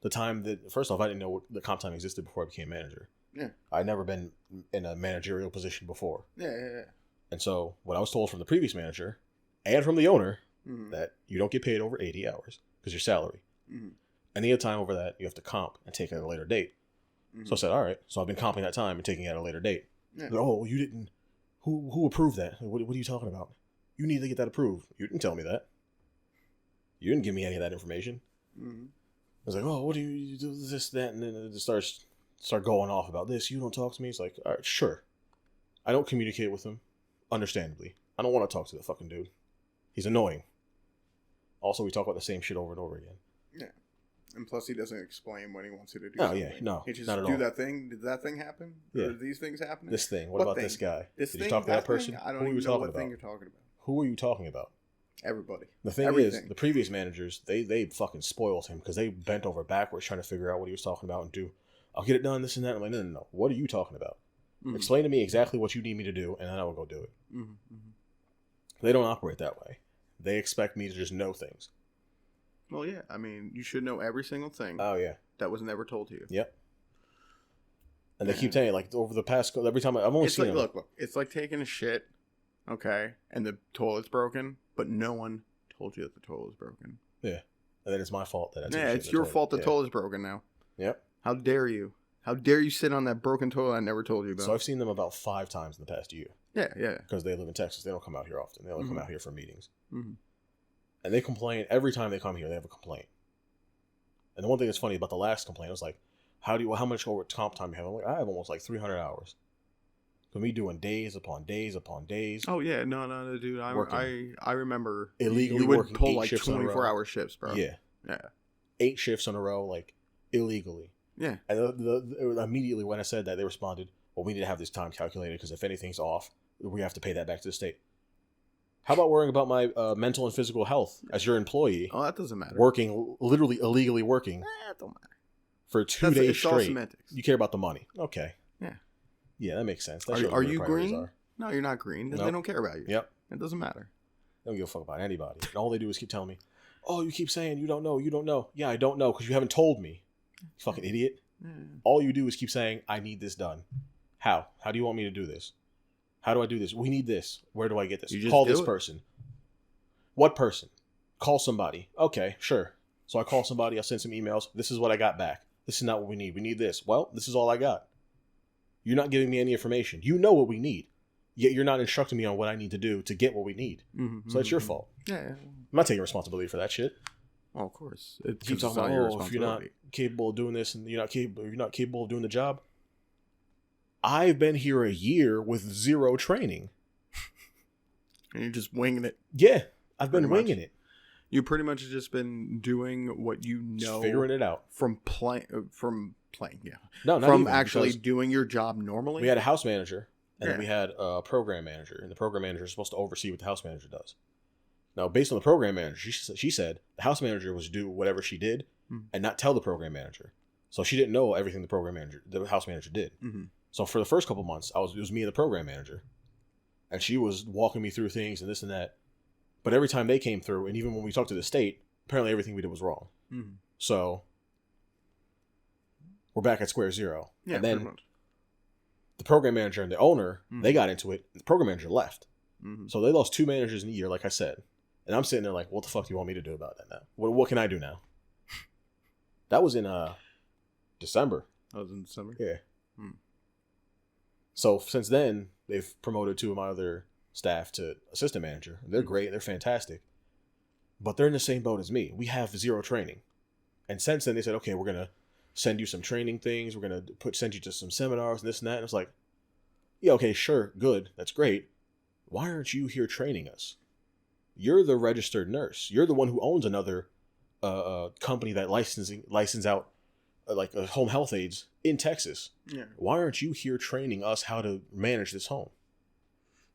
The time that, first off, I didn't know the comp time existed before I became manager. Yeah. I'd never been in a managerial position before. Yeah. And so what I was told from the previous manager and from the owner, mm-hmm. that you don't get paid over 80 hours because your salary. Mm-hmm. Any other time over that, you have to comp and take it at a later date. Mm-hmm. So I said, all right. So I've been comping that time and taking it at a later date. Yeah. Like, oh, you didn't. Who approved that? What are you talking about? You need to get that approved. You didn't tell me that. You didn't give me any of that information. Mm-hmm. I was like, oh, what do you do? This, that, and then it just start going off about this. You don't talk to me. It's like, all right, sure. I don't communicate with him, understandably. I don't want to talk to the fucking dude. He's annoying. Also, we talk about the same shit over and over again. Yeah. And plus, he doesn't explain when he wants you to do something. Yeah, no. He just not at do all. that thing. Did that thing happen? Yeah. Or these things happen? This thing. What about thing? This guy? Did you talk to that person? Thing? I don't even know what thing you're talking about. Who are you talking about? Everybody. The thing is, the previous managers, they fucking spoiled him because they bent over backwards trying to figure out what he was talking about and do. I'll get it done, this and that. I'm like, no. What are you talking about? Mm-hmm. Explain to me exactly what you need me to do, and then I will go do it. Mm-hmm. Mm-hmm. They don't operate that way. They expect me to just know things. Well, yeah. I mean, you should know every single thing. Oh, yeah. That was never told to you. Yep. And they keep telling you, like, over the past, every time I've only seen like, look, it's like taking a shit, okay, and the toilet's broken, but no one told you that the toilet was broken. Yeah. And then it's my fault that I took Yeah, it's your fault the toilet's broken now. Yep. How dare you? How dare you sit on that broken toilet I never told you about? So I've seen them about 5 times in the past year. Yeah. Because they live in Texas. They don't come out here often. They only come out here for meetings. Mm-hmm. And they complain every time they come here. They have a complaint. And the one thing that's funny about the last complaint was like, how much over comp time you have? I'm like, I have almost like 300 hours. So me doing days upon days upon days. Oh yeah, no, dude. I remember illegally you would working pull 8 like shifts 24-hour shifts, bro. Yeah. 8 shifts in a row, like illegally. Yeah. And immediately when I said that, they responded, well, we need to have this time calculated because if anything's off, we have to pay that back to the state. How about worrying about my mental and physical health as your employee? Oh, that doesn't matter. Working, literally illegally working. That don't matter. For 2 days straight. All semantics. You care about the money. Okay. Yeah. Yeah, that makes sense. Are you green? No, you're not green. Then They don't care about you. Yep. It doesn't matter. They don't give a fuck about anybody. And all they do is keep telling me, oh, you keep saying you don't know. Yeah, I don't know because you haven't told me. You fucking idiot. Yeah. All you do is keep saying, I need this done. How? How do you want me to do this? How do I do this? We need this. Where do I get this? Call this person. What person? Call somebody. Okay, sure. So I call somebody. I send some emails. This is what I got back. This is not what we need. We need this. Well, this is all I got. You're not giving me any information. You know what we need. Yet you're not instructing me on what I need to do to get what we need. Mm-hmm, so it's your fault. Yeah. I'm not taking responsibility for that shit. Oh, of course. It keeps talking about, if you're not capable of doing this and you're not capable of doing the job. I've been here a year with 0 training. And you're just winging it. Yeah, I've been winging it. You pretty much have just been doing what you know. Just figuring it out. From playing, yeah. No, not from even, actually doing your job normally. We had a house manager, and then we had a program manager, and the program manager is supposed to oversee what the house manager does. Now, based on the program manager, she said the house manager was to do whatever she did and not tell the program manager. So she didn't know everything the house manager did. Mm-hmm. So for the first couple months, it was me and the program manager, and she was walking me through things and this and that. But every time they came through, and even when we talked to the state, apparently everything we did was wrong. Mm-hmm. So we're back at square zero. Yeah, and then the program manager and the owner, they got into it. The program manager left. Mm-hmm. So they lost 2 managers in a year, like I said. And I'm sitting there like, what the fuck do you want me to do about that now? What can I do now? That was in December. That was in December? Yeah. So since then, they've promoted 2 of my other staff to assistant manager. They're great. They're fantastic. But they're in the same boat as me. We have 0 training. And since then, they said, okay, we're going to send you some training things. We're going to send you to some seminars and this and that. And it's like, yeah, okay, sure, good. That's great. Why aren't you here training us? You're the registered nurse. You're the one who owns another company that license out like home health aides in Texas. Yeah. Why aren't you here training us how to manage this home?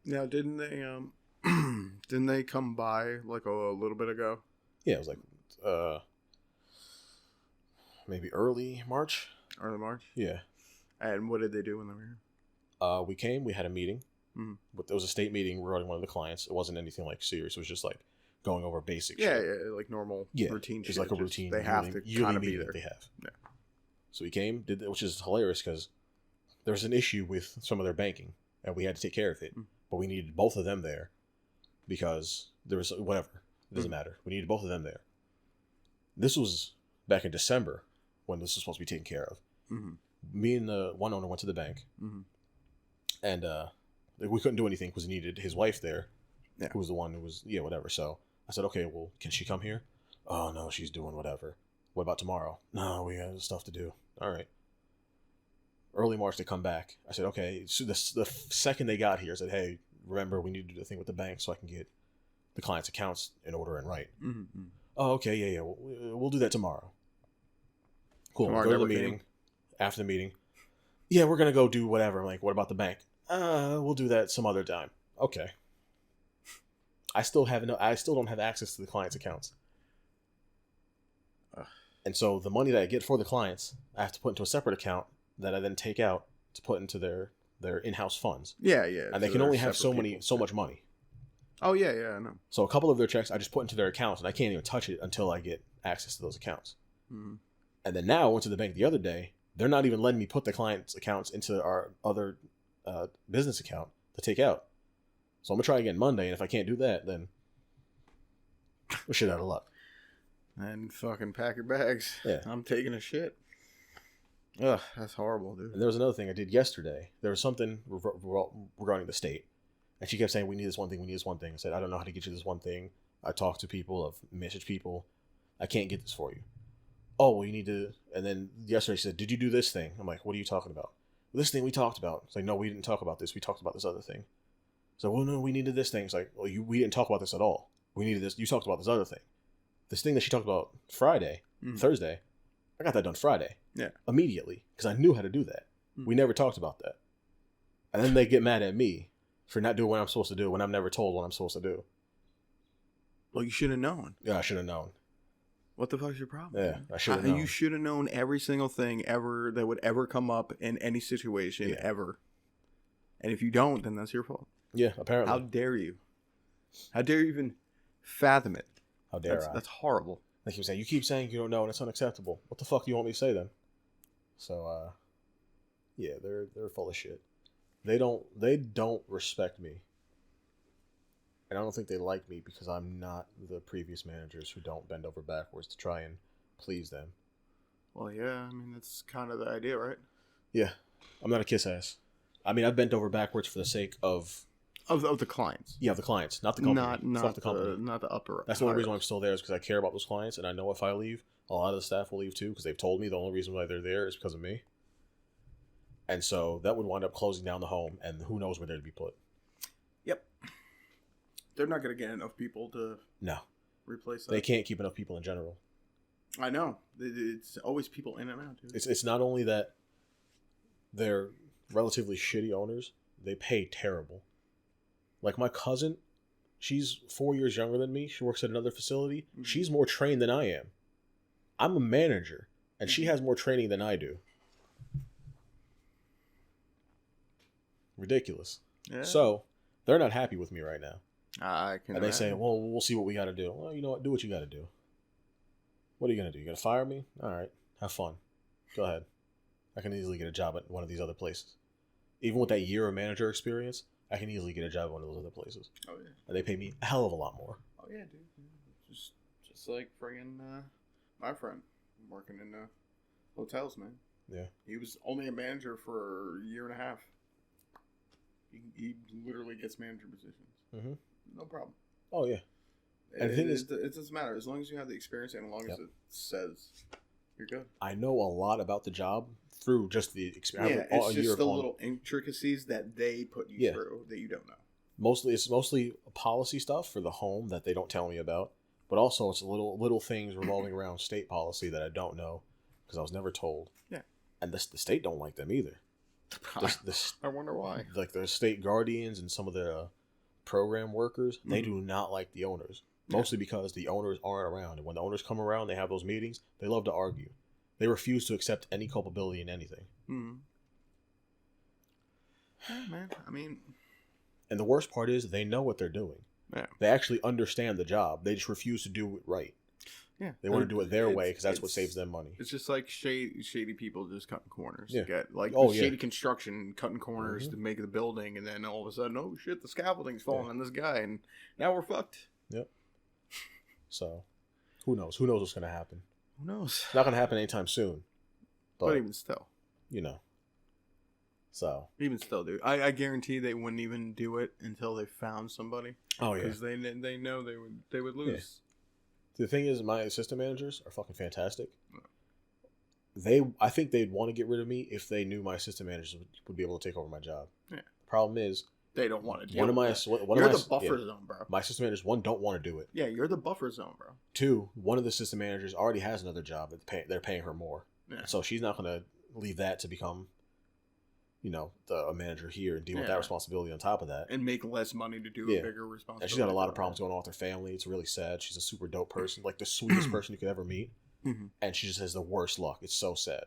Now, didn't they come by like a little bit ago? Yeah, it was like maybe early March. Early March. Yeah. And what did they do when they were here? We came. We had a meeting. Mm-hmm. But it was a state meeting regarding one of the clients. It wasn't anything like serious. It was just like going over basic Yeah, shit. yeah, like normal routine It's shit. like a routine. They have to kind of be there. They have. Yeah. So we came, which is hilarious because there was an issue with some of their banking, and we had to take care of it. Mm. But we needed both of them there because there was whatever. It doesn't Mm. matter. We needed both of them there. This was back in December when this was supposed to be taken care of. Mm-hmm. Me and the one owner went to the bank, and we couldn't do anything because he needed his wife there, who was the one who was whatever. So I said, okay, well, can she come here? Oh no, she's doing whatever. What about tomorrow? No, we have stuff to do. All right. Early March, they come back. I said, okay. So the second they got here, I said, hey, remember, we need to do the thing with the bank so I can get the client's accounts in order and right. Mm-hmm. Oh, okay, yeah. We'll do that tomorrow. Cool. Tomorrow Go to the never meeting. came. After the meeting, yeah, we're gonna go do whatever. I'm like, what about the bank? We'll do that some other time. Okay. I still don't have access to the client's accounts. And so the money that I get for the clients, I have to put into a separate account that I then take out to put into their in-house funds. Yeah, yeah. And they can only have so much money. Oh yeah, yeah, I know. So a couple of their checks I just put into their accounts, and I can't even touch it until I get access to those accounts. Mm-hmm. And then now I went to the bank the other day. They're not even letting me put the client's accounts into our other business account to take out. So I'm gonna try again Monday, and if I can't do that, then we're shit out of luck. And fucking pack your bags. Yeah. I'm taking a shit. Ugh, that's horrible, dude. And there was another thing I did yesterday. There was something regarding the state. And she kept saying, we need this one thing, we need this one thing. I said, I don't know how to get you this one thing. I talked to people, I've messaged people. I can't get this for you. Oh, well, you need to... And then yesterday she said, did you do this thing? I'm like, what are you talking about? This thing we talked about. It's like, no, we didn't talk about this. We talked about this other thing. So, well, no, we needed this thing. It's like, well, we didn't talk about this at all. We needed this. You talked about this other thing. This thing that she talked about Friday, Thursday, I got that done Friday. Yeah. Immediately. Because I knew how to do that. We never talked about that. And then they get mad at me for not doing what I'm supposed to do when I'm never told what I'm supposed to do. Well, you should have known. Yeah, I should have known. What the fuck's your problem? Yeah, I should have known. You should have known every single thing ever that would ever come up in any situation ever. And if you don't, then that's your fault. Yeah, apparently. How dare you? How dare you even fathom it? How dare I? That's horrible. Like you say, you keep saying you don't know and it's unacceptable. What the fuck do you want me to say then? So, yeah, they're full of shit. They don't respect me. And I don't think they like me because I'm not the previous managers who don't bend over backwards to try and please them. Well, yeah, I mean, that's kind of the idea, right? Yeah. I'm not a kiss ass. I mean, I've bent over backwards for the sake of the clients. Yeah, of the clients, not the company. Not the company. Not the upper. That's the only reason why I'm still there is because I care about those clients, and I know if I leave, a lot of the staff will leave too because they've told me the only reason why they're there is because of me. And so that would wind up closing down the home, and who knows where they'd be put. Yep. They're not going to get enough people to replace that. They can't keep enough people in general. I know. It's always people in and out, dude. It's not only that they're relatively shitty owners, they pay terrible. Like my cousin, she's 4 years younger than me. She works at another facility. Mm-hmm. She's more trained than I am. I'm a manager, and she has more training than I do. Ridiculous. Yeah. So, they're not happy with me right now. I can. And they say, well, we'll see what we got to do. Well, you know what? Do what you got to do. What are you going to do? You going to fire me? All right. Have fun. Go ahead. I can easily get a job at one of these other places. Even with that year of manager experience, I can easily get a job at one of those other places. Oh, yeah. And they pay me a hell of a lot more. Oh, yeah, dude. Just like friggin' my friend working in hotels, man. Yeah. He was only a manager for a year and a half. He literally gets manager positions. Mm-hmm. No problem. Oh, yeah. And the thing is, it doesn't matter. As long as you have the experience and as long as it says you're good. I know a lot about the job through just the experience. Yeah, it's just the little intricacies that they put you through that you don't know. It's mostly policy stuff for the home that they don't tell me about. But also it's little things revolving around state policy that I don't know because I was never told. Yeah. And the state don't like them either. I wonder why. Like the state guardians and some of the program workers, they do not like the owners. Mostly because the owners aren't around. And when the owners come around, they have those meetings, they love to argue. They refuse to accept any culpability in anything. Mm-hmm. Yeah, man. I mean... And the worst part is they know what they're doing. Yeah. They actually understand the job. They just refuse to do it right. Yeah. They want to do it their way because that's what saves them money. It's just like shady people just cutting corners. Yeah. To get, like shady construction, cutting corners to make the building, and then all of a sudden, oh shit, the scaffolding's falling on this guy, and now we're fucked. Yep. So, who knows? Who knows what's going to happen? Who knows? It's not going to happen anytime soon. But even still. You know. So. Even still, dude. I guarantee they wouldn't even do it until they found somebody. Oh, yeah. Because they know they would lose. Yeah. The thing is, my assistant managers are fucking fantastic. I think they'd want to get rid of me if they knew my assistant managers would be able to take over my job. Yeah. The problem is they don't want to do it. You're the buffer zone, bro. My assistant managers, one, don't want to do it. Yeah, you're the buffer zone, bro. Two, one of the assistant managers already has another job that they're paying her more. Yeah. So she's not going to leave that to become, a manager here and deal with that responsibility on top of that. And make less money to do a bigger responsibility. And she's got a lot of problems going on with her family. It's really sad. She's a super dope person, like the sweetest person you could ever meet. Mm-hmm. And she just has the worst luck. It's so sad.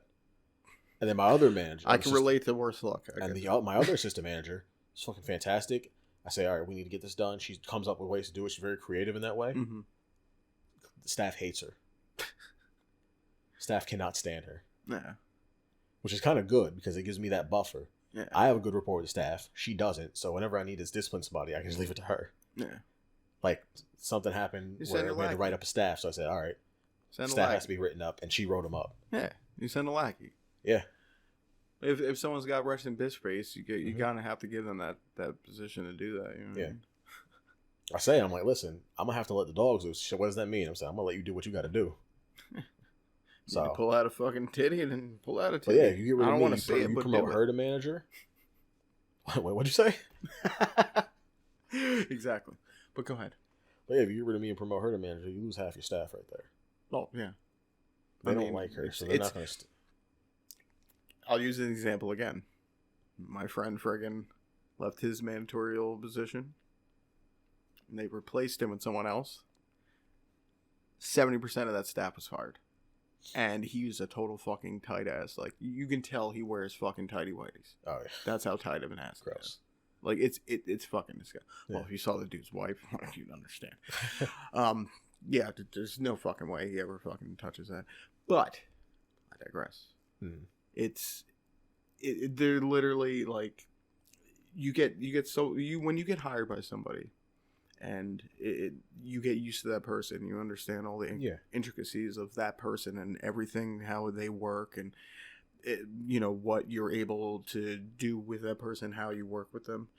And then my other manager... I can relate to worse luck. My other assistant manager is fucking fantastic. I say, all right, we need to get this done. She comes up with ways to do it. She's very creative in that way. Mm-hmm. The staff hates her. Staff cannot stand her. Yeah. Which is kind of good because it gives me that buffer. Yeah. I have a good rapport with the staff. She doesn't. So whenever I need to discipline somebody, I can just leave it to her. Yeah. Like, something happened where we had to write up a staff. So I said, all right, staff has to be written up. And she wrote them up. Yeah. You send a lackey. Yeah. If someone's got resting bitch face, you kind of have to give them that position to do that. You know what I mean? I say, I'm like, listen, I'm going to have to let the dogs loose. What does that mean? I'm saying, I'm going to let you do what you got to do. So you pull out a fucking titty and then pull out a titty. But yeah, you get rid of me. You promote her to manager. What'd you say? Exactly. But go ahead. But yeah, if you get rid of me and promote her to manager, you lose half your staff right there. Oh yeah. They don't like her, so they're not going to. I'll use an example again. My friend friggin' left his managerial position, and they replaced him with someone else. 70% of that staff was fired. And he's a total fucking tight ass. Like, you can tell he wears fucking tighty whities. Oh yeah, that's how tight of an ass. Gross. Like it's fucking disgusting. Yeah. Well, if you saw the dude's wife, you'd understand. Yeah, there's no fucking way he ever fucking touches that. But I digress. They're literally like, when you get hired by somebody. And you get used to that person. You understand all the intricacies of that person and everything, how they work, and what you're able to do with that person, how you work with them.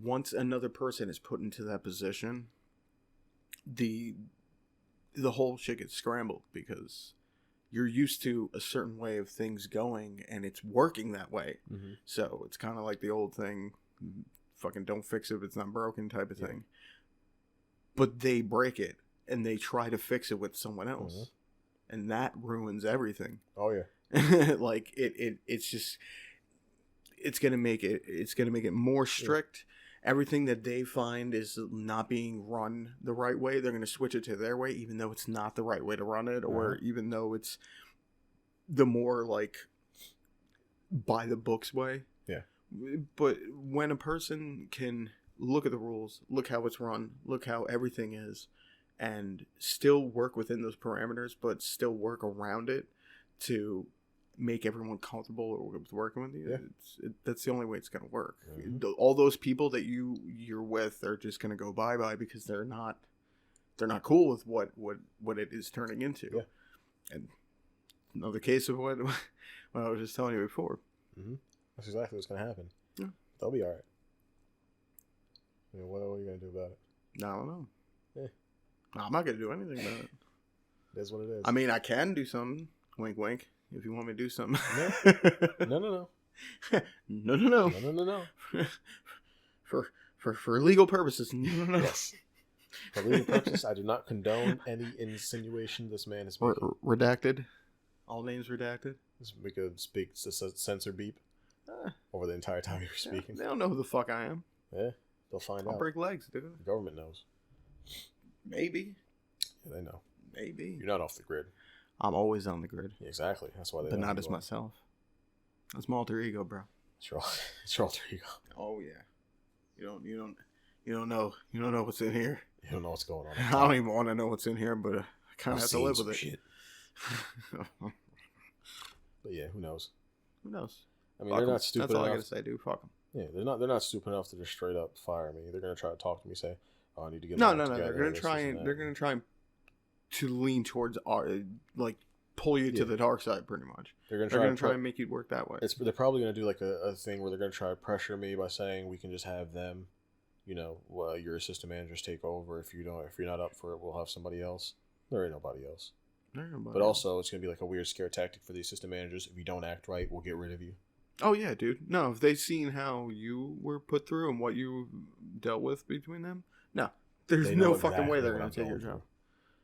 Once another person is put into that position, the whole shit gets scrambled because you're used to a certain way of things going, and it's working that way. Mm-hmm. So it's kind of like the old thing. Fucking don't fix it if it's not broken type of thing. But they break it and they try to fix it with someone else. Mm-hmm. And that ruins everything. Oh yeah. Like it's going to make it more strict. Yeah. Everything that they find is not being run the right way, they're going to switch it to their way, even though it's not the right way to run it, or even though it's the more like by the books way. Yeah. But when a person can look at the rules, look how it's run, look how everything is, and still work within those parameters, but still work around it to make everyone comfortable with working with you, that's the only way it's going to work. Mm-hmm. All those people that you're with are just going to go bye-bye because they're not cool with what it is turning into. Yeah. And another case of what I was just telling you before. Mm-hmm. That's exactly what's going to happen. Yeah. They'll be all right. I mean, what are you going to do about it? I don't know. Yeah. No, I'm not going to do anything about it. That's what it is. I mean, I can do something. Wink, wink. If you want me to do something. No. No. For legal purposes. No. Yes. For legal purposes, I do not condone any insinuation this man is making. Redacted. All names redacted. We could speak censor beep over the entire time you were speaking. They don't know who the fuck I am. Yeah, they'll find out. I'll break legs, dude. The government knows. Maybe. Yeah, they know. Maybe. You're not off the grid. I'm always on the grid. Yeah, exactly. That's why they. But not as myself. That's my alter ego, bro. It's your alter ego. Oh yeah. You don't know what's in here. You don't know what's going on. I don't even want to know what's in here, but I kind of have to live with it. Shit. But yeah, who knows? Who knows? I mean, they're not stupid enough. That's all I gotta say, dude. Fuck them. Yeah, they're not stupid enough to just straight up fire me. They're gonna try to talk to me, say, "Oh, I need to get no. together, They're gonna try to lean towards like pull you to the dark side, pretty much. They're gonna try and make you work that way. They're probably gonna do like a thing where they're gonna try to pressure me by saying we can just have them, your assistant managers take over. If you're not up for it, we'll have somebody else. There ain't nobody else. But also, it's gonna be like a weird scare tactic for the assistant managers. If you don't act right, we'll get rid of you. Oh yeah, dude. No, if they've seen how you were put through and what you dealt with between them, no, there's no fucking way they're gonna take your job.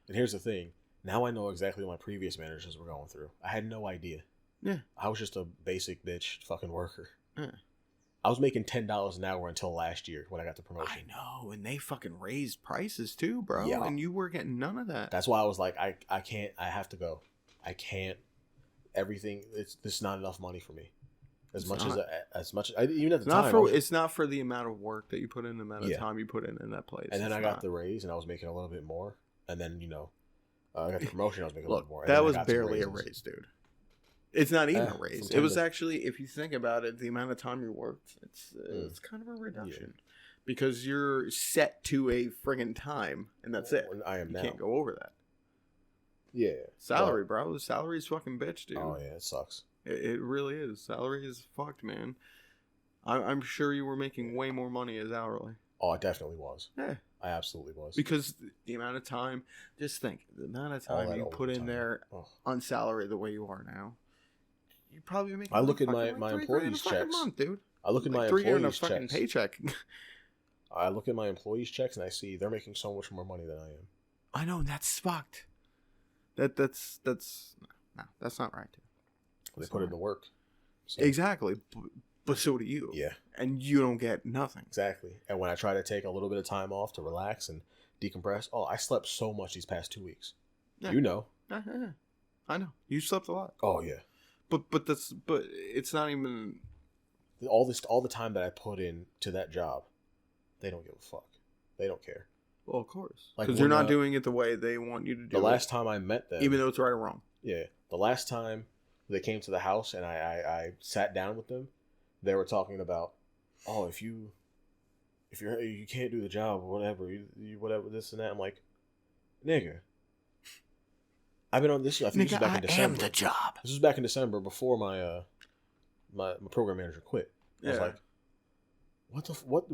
And here's the thing. Now I know exactly what my previous managers were going through. I had no idea. Yeah. I was just a basic bitch fucking worker. Yeah. I was making $10 an hour until last year when I got the promotion. I know, and they fucking raised prices too, bro. Yeah. And you were getting none of that. That's why I was like, I can't. I have to go. I can't. Everything. It's not enough money for me. Even at the time. It's not for the amount of work that you put in, the amount of time you put in that place. And then I got the raise, and I was making a little bit more. And then I got the promotion. I was making a little more. That was barely a raise, dude. It's not even a raise. It was actually, if you think about it, the amount of time you worked, it's kind of a reduction. Yeah. Because you're set to a friggin' time, and that's it. I am now. You can't go over that. Yeah. Salary, bro. Salary is fucking bitch, dude. Oh, yeah. It sucks. It really is. Salary is fucked, man. I'm sure you were making way more money as hourly. Oh, I definitely was. Yeah. I absolutely was. Because the amount of time, just think, the amount of time you put in there on salary the way you are now, you probably make. I look at my employees' checks, month, dude. I look at my employees' fucking checks. Paycheck. I look at my employees' checks and I see they're making so much more money than I am. I know, and that's fucked. That's not right, dude. They put in the work. So. Exactly, but so do you. Yeah. And you don't get nothing. Exactly. And when I try to take a little bit of time off to relax and decompress, I slept so much these past 2 weeks. Yeah. You know. I know. You slept a lot. Oh yeah. But it's not even all the time that I put in to that job. They don't give a fuck. They don't care. Well, of course. Because you're not doing it the way they want you to do it. The last time I met them, even though it's right or wrong. Yeah. The last time they came to the house and I sat down with them, they were talking about, if you can't do the job or whatever, you whatever, this and that. I'm like, nigga, I've been on this. I think this was back in December. I am the job. This was back in December before my my program manager quit. I was like,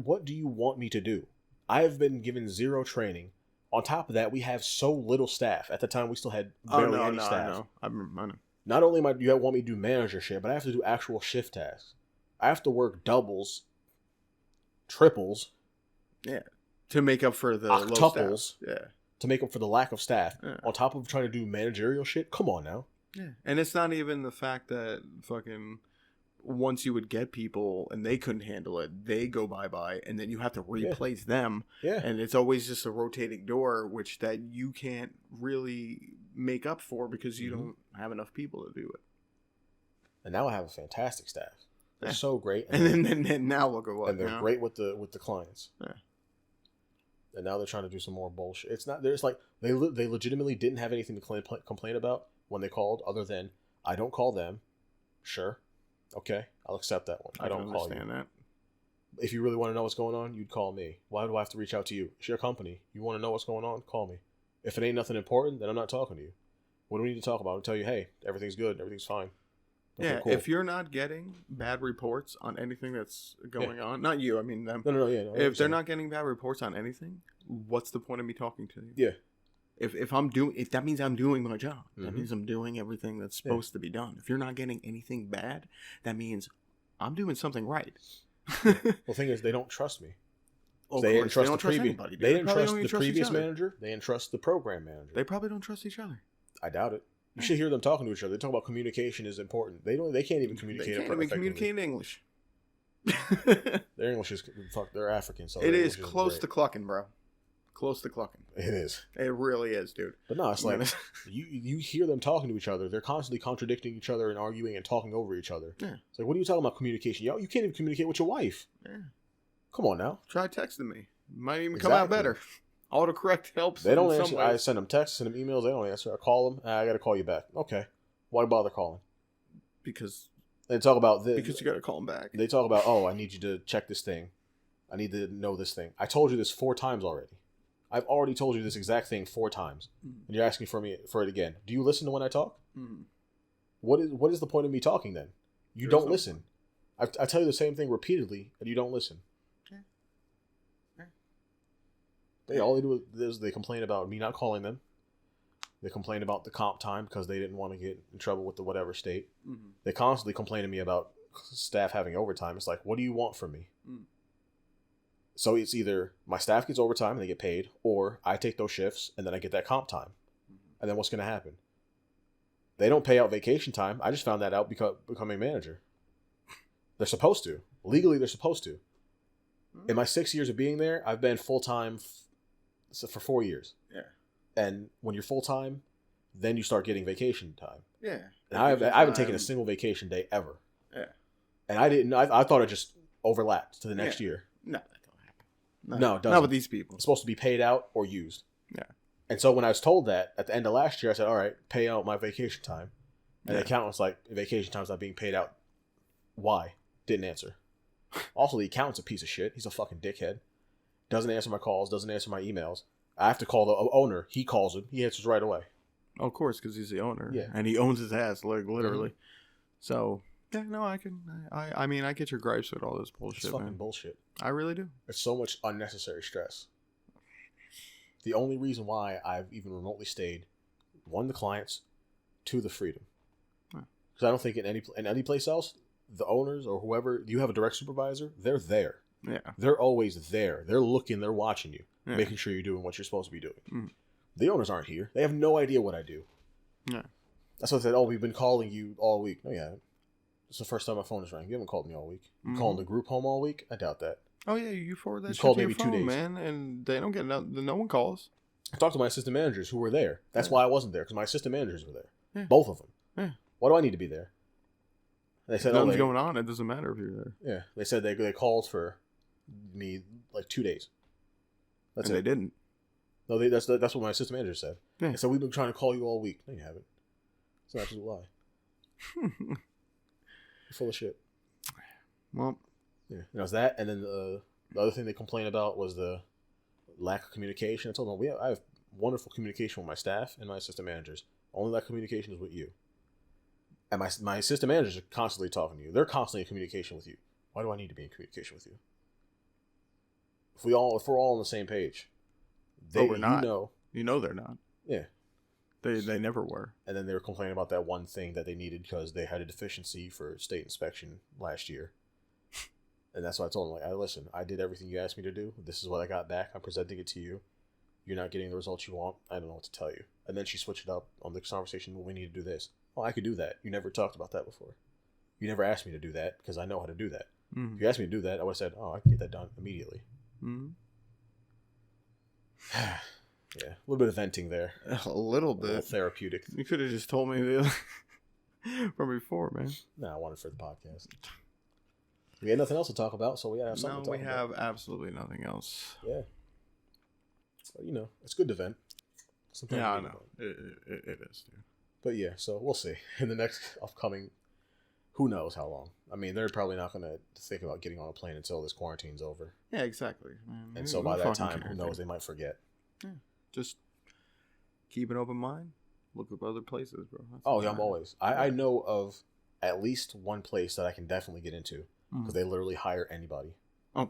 what do you want me to do? I have been given zero training. On top of that, we have so little staff. At the time, we still had barely any staff. I know. Not only do you want me to do manager shit, but I have to do actual shift tasks. I have to work doubles, triples. Yeah. To make up for the octuples. Low staff. Yeah. To make up for the lack of staff. Yeah. On top of trying to do managerial shit. Come on now. Yeah. And it's not even the fact that fucking once you would get people and they couldn't handle it, they go bye-bye, and then you have to replace them. Yeah. And it's always just a rotating door, which that you can't really make up for because you don't have enough people to do it. And now I have a fantastic staff. They're so great. And then now look at what. And they're great with the clients. Yeah. And now they're trying to do some more bullshit. It's not. There's like they legitimately didn't have anything to complain about when they called, other than I don't call them. Sure, okay, I'll accept that one. I don't call you. Understand that. If you really want to know what's going on, you'd call me. Why do I have to reach out to you? It's your company. You want to know what's going on? Call me. If it ain't nothing important, then I'm not talking to you. What do we need to talk about? I'll tell you, hey, everything's good. Everything's fine. Okay, yeah, cool. If you're not getting bad reports on anything that's going on, not you, I mean them. No, if they're not getting bad reports on anything, what's the point of me talking to you? Yeah. If that means I'm doing my job. Mm-hmm. That means I'm doing everything that's supposed to be done. If you're not getting anything bad, that means I'm doing something right. Well, the thing is, they don't trust me. They didn't trust anybody. They didn't trust the previous manager. They didn't trust the program manager. They probably don't trust each other. I doubt it. You should hear them talking to each other. They talk about communication is important. They can't even communicate. They can't even communicate in English. Their English is fuck. They're African, so it is close to clucking, bro. close to clucking. It is. It really is, dude. But no, it's like you hear them talking to each other. They're constantly contradicting each other and arguing and talking over each other. Yeah. It's like, what are you talking about communication? Yo, you can't even communicate with your wife. Yeah. Come on now. Try texting me. Might even come out better. Autocorrect helps. They don't answer. I send them texts, send them emails. They don't answer. I call them. I got to call you back. Okay. Why bother calling? Because they talk about this. Because you got to call them back. They talk about, I need you to check this thing. I need to know this thing. I told you this 4 times already. I've already told you this exact thing 4 times, and you're asking for it again. Do you listen to when I talk? What is the point of me talking then? You don't listen. I tell you the same thing repeatedly, and you don't listen. All they do is they complain about me not calling them. They complain about the comp time because they didn't want to get in trouble with the whatever state. They constantly complain to me about staff having overtime. It's like, what do you want from me? So it's either my staff gets overtime and they get paid, or I take those shifts and then I get that comp time. And then what's going to happen? They don't pay out vacation time. I just found that out because becoming manager. They're supposed to. Legally, they're supposed to. In my 6 years of being there, I've been full-time for 4 years. Yeah. And when you're full-time, then you start getting vacation time. Yeah. And I haven't taken a single vacation day ever. Yeah. And I thought it just overlapped to the next year. No, that don't happen. No, it doesn't. Not with these people. It's supposed to be paid out or used. Yeah. And so when I was told that at the end of last year, I said, all right, pay out my vacation time. And the accountant was like, vacation time's not being paid out. Why? Didn't answer. Also, the accountant's a piece of shit. He's a fucking dickhead. Doesn't answer my calls, doesn't answer my emails. I have to call the owner. He calls him. He answers right away. Oh, of course, because he's the owner. Yeah. And he owns his ass, like, literally. So, yeah, no, I mean, I get your gripes with all this bullshit, It's fucking bullshit. I really do. It's so much unnecessary stress. The only reason why I've even remotely stayed, 1, the clients, 2, the freedom. Because I don't think in any place else, the owners or whoever, you have a direct supervisor, they're there. Yeah. They're always there. They're looking, they're watching you, making sure you're doing what you're supposed to be doing. The owners aren't here. They have no idea what I do. Yeah. That's what they said, we've been calling you all week. No, you haven't. It's the first time my phone is ringing. You haven't called me all week. You calling the group home all week? I doubt that. Oh, yeah, you forward that shit to your phone, man, and they don't get no one calls. I talked to my assistant managers who were there. That's why I wasn't there, because my assistant managers were there. Yeah. Both of them. Yeah. Why do I need to be there? They said, nothing's going on. It doesn't matter if you're there. Yeah. They said they called for me like 2 days. That's it. They didn't. No, that's what my assistant manager said. Yeah. They said, we've been trying to call you all week. No, you haven't. It's not just a lie. You're full of shit. Well. Yeah. And it was that, and then the other thing they complained about was the lack of communication. I told them, I have wonderful communication with my staff and my assistant managers. Only lack of communication is with you. And my assistant managers are constantly talking to you. They're constantly in communication with you. Why do I need to be in communication with you? If we're all on the same page, we're not. You know they're not. Yeah. They never were. And then they were complaining about that one thing that they needed because they had a deficiency for state inspection last year. And that's why I told them, listen, I did everything you asked me to do. This is what I got back. I'm presenting it to you. You're not getting the results you want. I don't know what to tell you. And then she switched it up on the conversation. Well, we need to do this. Oh, I could do that. You never talked about that before. You never asked me to do that because I know how to do that. Mm-hmm. If you asked me to do that, I would have said, I can get that done immediately. Mm-hmm. Yeah, a little bit of venting there. A little bit. A little therapeutic. You could have just told me from before, man. No, I wanted for the podcast. We had nothing else to talk about, so we gotta have something to talk about. No, we have absolutely nothing else. Yeah. But, it's good to vent. Sometimes I know. It is, dude. But yeah, so we'll see. In the next upcoming, who knows how long. I mean, they're probably not going to think about getting on a plane until this quarantine's over. Yeah, exactly. And so by that time, who knows, they might forget. Yeah. Just keep an open mind. Look up other places, bro. I'm always. I know of at least one place that I can definitely get into because they literally hire anybody. Oh,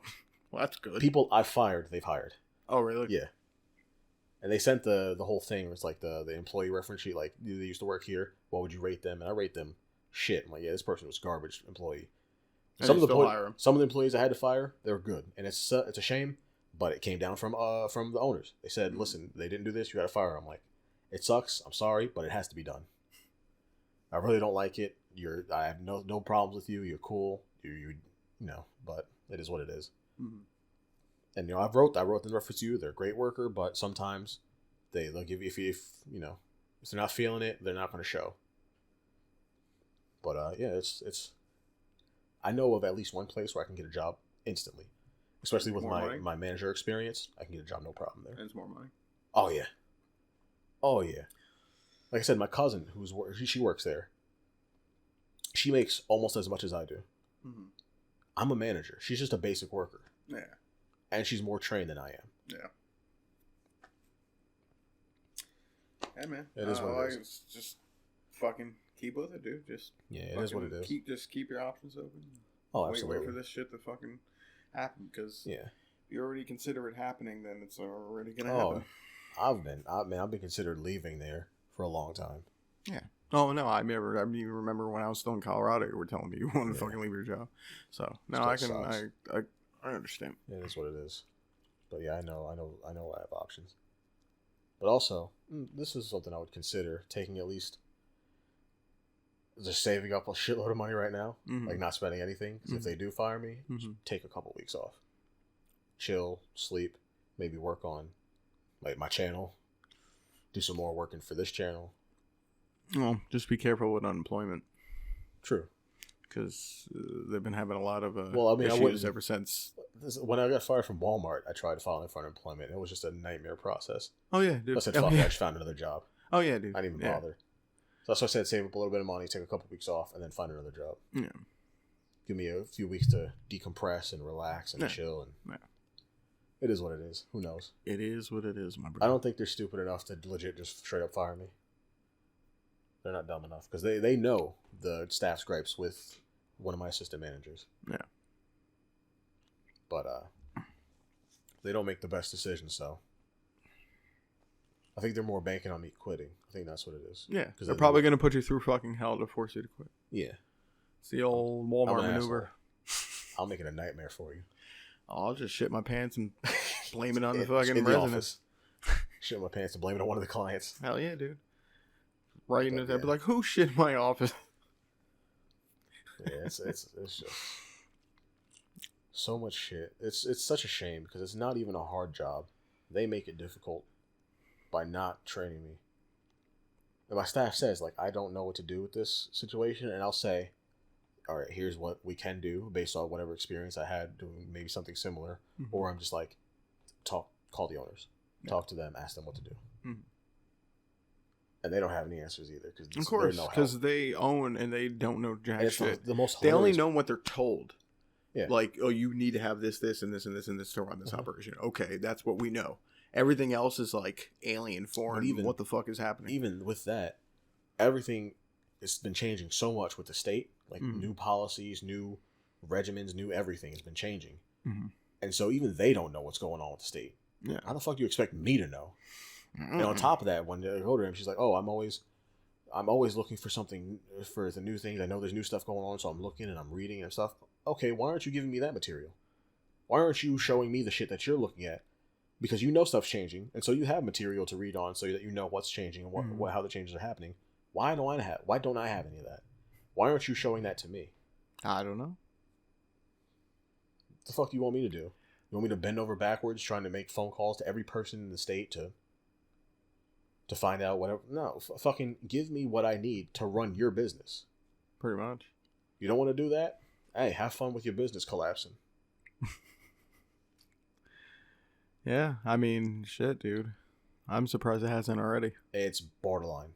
well, that's good. People I've fired, they've hired. Oh, really? Yeah. And they sent the whole thing. It was like the employee reference sheet. Like, they used to work here. What would you rate them? And I rate them shit. I'm like, yeah, this person was garbage employee. Some of the employees I had to fire, they were good. And it's a shame, but it came down from the owners. They said, listen, they didn't do this. You got to fire them. I'm like, it sucks. I'm sorry, but it has to be done. I really don't like it. I have no problems with you. You're cool. You know, but it is what it is. Mm-hmm. And I wrote them reference to you. They're a great worker, but sometimes they'll give you if they're not feeling it, they're not going to show. But it's. I know of at least one place where I can get a job instantly, especially with my manager experience. I can get a job no problem there. And it's more money. Oh yeah. Oh yeah. Like I said, my cousin she works there. She makes almost as much as I do. Mm-hmm. I'm a manager. She's just a basic worker. Yeah. And she's more trained than I am. Yeah. Yeah, man. It is what it is. Just fucking keep with it, dude. It is what it is. Keep your options open. Oh, absolutely. Wait for this shit to fucking happen, because if you already consider it happening, then it's already gonna happen. I've been considered leaving there for a long time. Yeah. Oh no, I remember when I was still in Colorado, you were telling me you wanted to fucking leave your job. So no, I understand. It is what it is. But yeah, I know I have options. But also, this is something I would consider taking at least. Just saving up a shitload of money right now, like not spending anything. Because if they do fire me, take a couple weeks off, chill, sleep, maybe work on like my channel, do some more working for this channel. Well, just be careful with unemployment. True, because they've been having a lot of issues ever since. When I got fired from Walmart, I tried filing for unemployment. It was just a nightmare process. Oh yeah, dude. I said, "Fuck it," I just found another job. Oh yeah, dude. I didn't even bother. So that's why I said save up a little bit of money, take a couple weeks off, and then find another job. Yeah. Give me a few weeks to decompress and relax and chill. And it is what it is. Who knows? It is what it is, my brother. I don't think they're stupid enough to legit just straight up fire me. They're not dumb enough because they know the staff's gripes with one of my assistant managers. Yeah. But they don't make the best decisions, so. I think they're more banking on me quitting. I think that's what it is. Yeah, because they're probably going to put you through fucking hell to force you to quit. Yeah. It's the old Walmart maneuver. I'll make it a nightmare for you. I'll just shit my pants and blame it on the fucking residents. Shit my pants and blame it on one of the clients. Hell yeah, dude. Right in there, be like, who shit in my office? Yeah, it's just so much shit. It's such a shame because it's not even a hard job. They make it difficult by not training me. And my staff says, like, I don't know what to do with this situation, and I'll say, all right, here's what we can do based on whatever experience I had doing maybe something similar, or I'm just like, call the owners, talk to them, ask them what to do. And they don't have any answers either. Of course, because they own and they don't know jack shit. The most they only know what they're told. Yeah. Like, oh, you need to have this, and this, and this, and this to run this operation. Okay, that's what we know. Everything else is like alien, foreign. Even what the fuck is happening? Even with that, everything has been changing so much with the state. Like new policies, new regimens, new everything has been changing. And so even they don't know what's going on with the state. Yeah. How the fuck do you expect me to know? And on top of that, when they go to him, she's like, "Oh, I'm always looking for something for the new things. I know there's new stuff going on, so I'm looking and I'm reading and stuff." Okay, why aren't you giving me that material? Why aren't you showing me the shit that you're looking at? Because you know stuff's changing, and so you have material to read on, so that you know what's changing and how the changes are happening. Why don't I have any of that? Why aren't you showing that to me? I don't know. What the fuck do you want me to do? You want me to bend over backwards trying to make phone calls to every person in the state to find out whatever? No, fucking give me what I need to run your business. Pretty much. You don't want to do that? Hey, have fun with your business collapsing. Yeah, I mean, shit, dude. I'm surprised it hasn't already. It's borderline.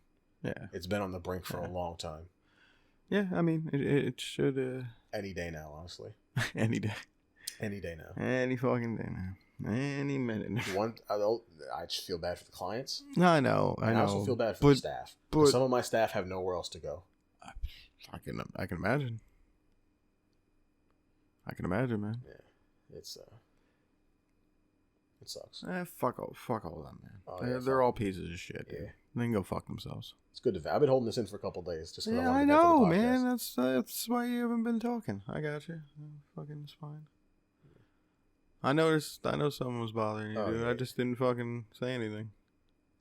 Yeah. It's been on the brink for a long time. Yeah, I mean, it should... Any day now, honestly. Any day. Any day now. Any fucking day now. Any minute now. I just feel bad for the clients. No, I know. I also feel bad for the staff. But some of my staff have nowhere else to go. I can imagine. I can imagine, man. Yeah. It sucks. Fuck all them, man. Oh, they're all pieces of shit, dude. Yeah. They can go fuck themselves. It's good to. I've been holding this in for a couple of days. Just yeah, I know, man. That's why you haven't been talking. I got you. Fucking, it's fine. I know someone was bothering you, dude. Yeah. I just didn't fucking say anything.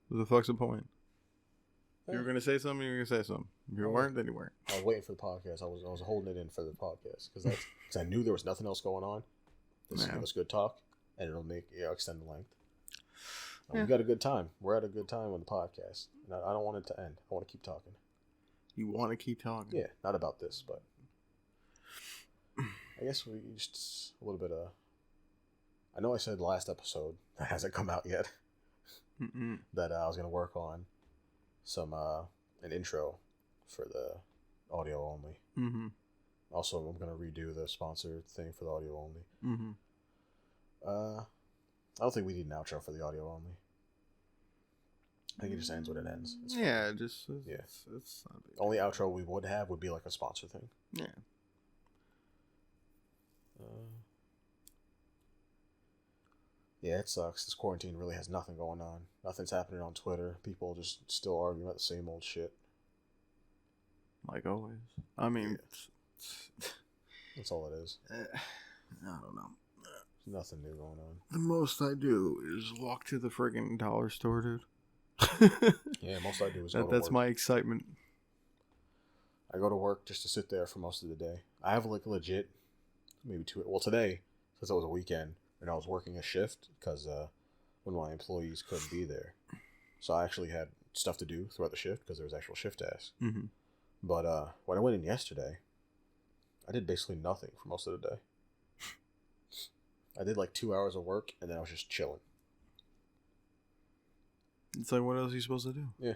What the fuck's the point? If you were gonna say something, you were gonna say something. If you weren't, then you weren't. I was waiting for the podcast. I was holding it in for the podcast because I knew there was nothing else going on. This was good talk. and it'll make extend the length. We've got a good time. We're at a good time on the podcast. I don't want it to end. I want to keep talking. You want to keep talking? Yeah, not about this, but I guess we just a little bit of. I know I said last episode that hasn't come out yet that I was going to work on some an intro for the audio only. Mm-hmm. Also, I'm going to redo the sponsor thing for the audio only. Mm-hmm. I don't think we need an outro for the audio only. I think it just ends when it ends. It's fine. It's not big. Only outro we would have would be like a sponsor thing. Yeah. Yeah, it sucks. This quarantine really has nothing going on. Nothing's happening on Twitter. People just still arguing about the same old shit. Like always. I mean... Yeah. That's all it is. I don't know. There's nothing new going on. The most I do is walk to the friggin' dollar store, dude. Yeah, most I do is go to work. That's my excitement. I go to work just to sit there for most of the day. I have like legit, maybe 2. Well, today, since it was a weekend, and I was working a shift because when my employees couldn't be there, so I actually had stuff to do throughout the shift because there was actual shift tasks. Mm-hmm. But when I went in yesterday, I did basically nothing for most of the day. I did like 2 hours of work, and then I was just chilling. It's like, what else are you supposed to do? Yeah.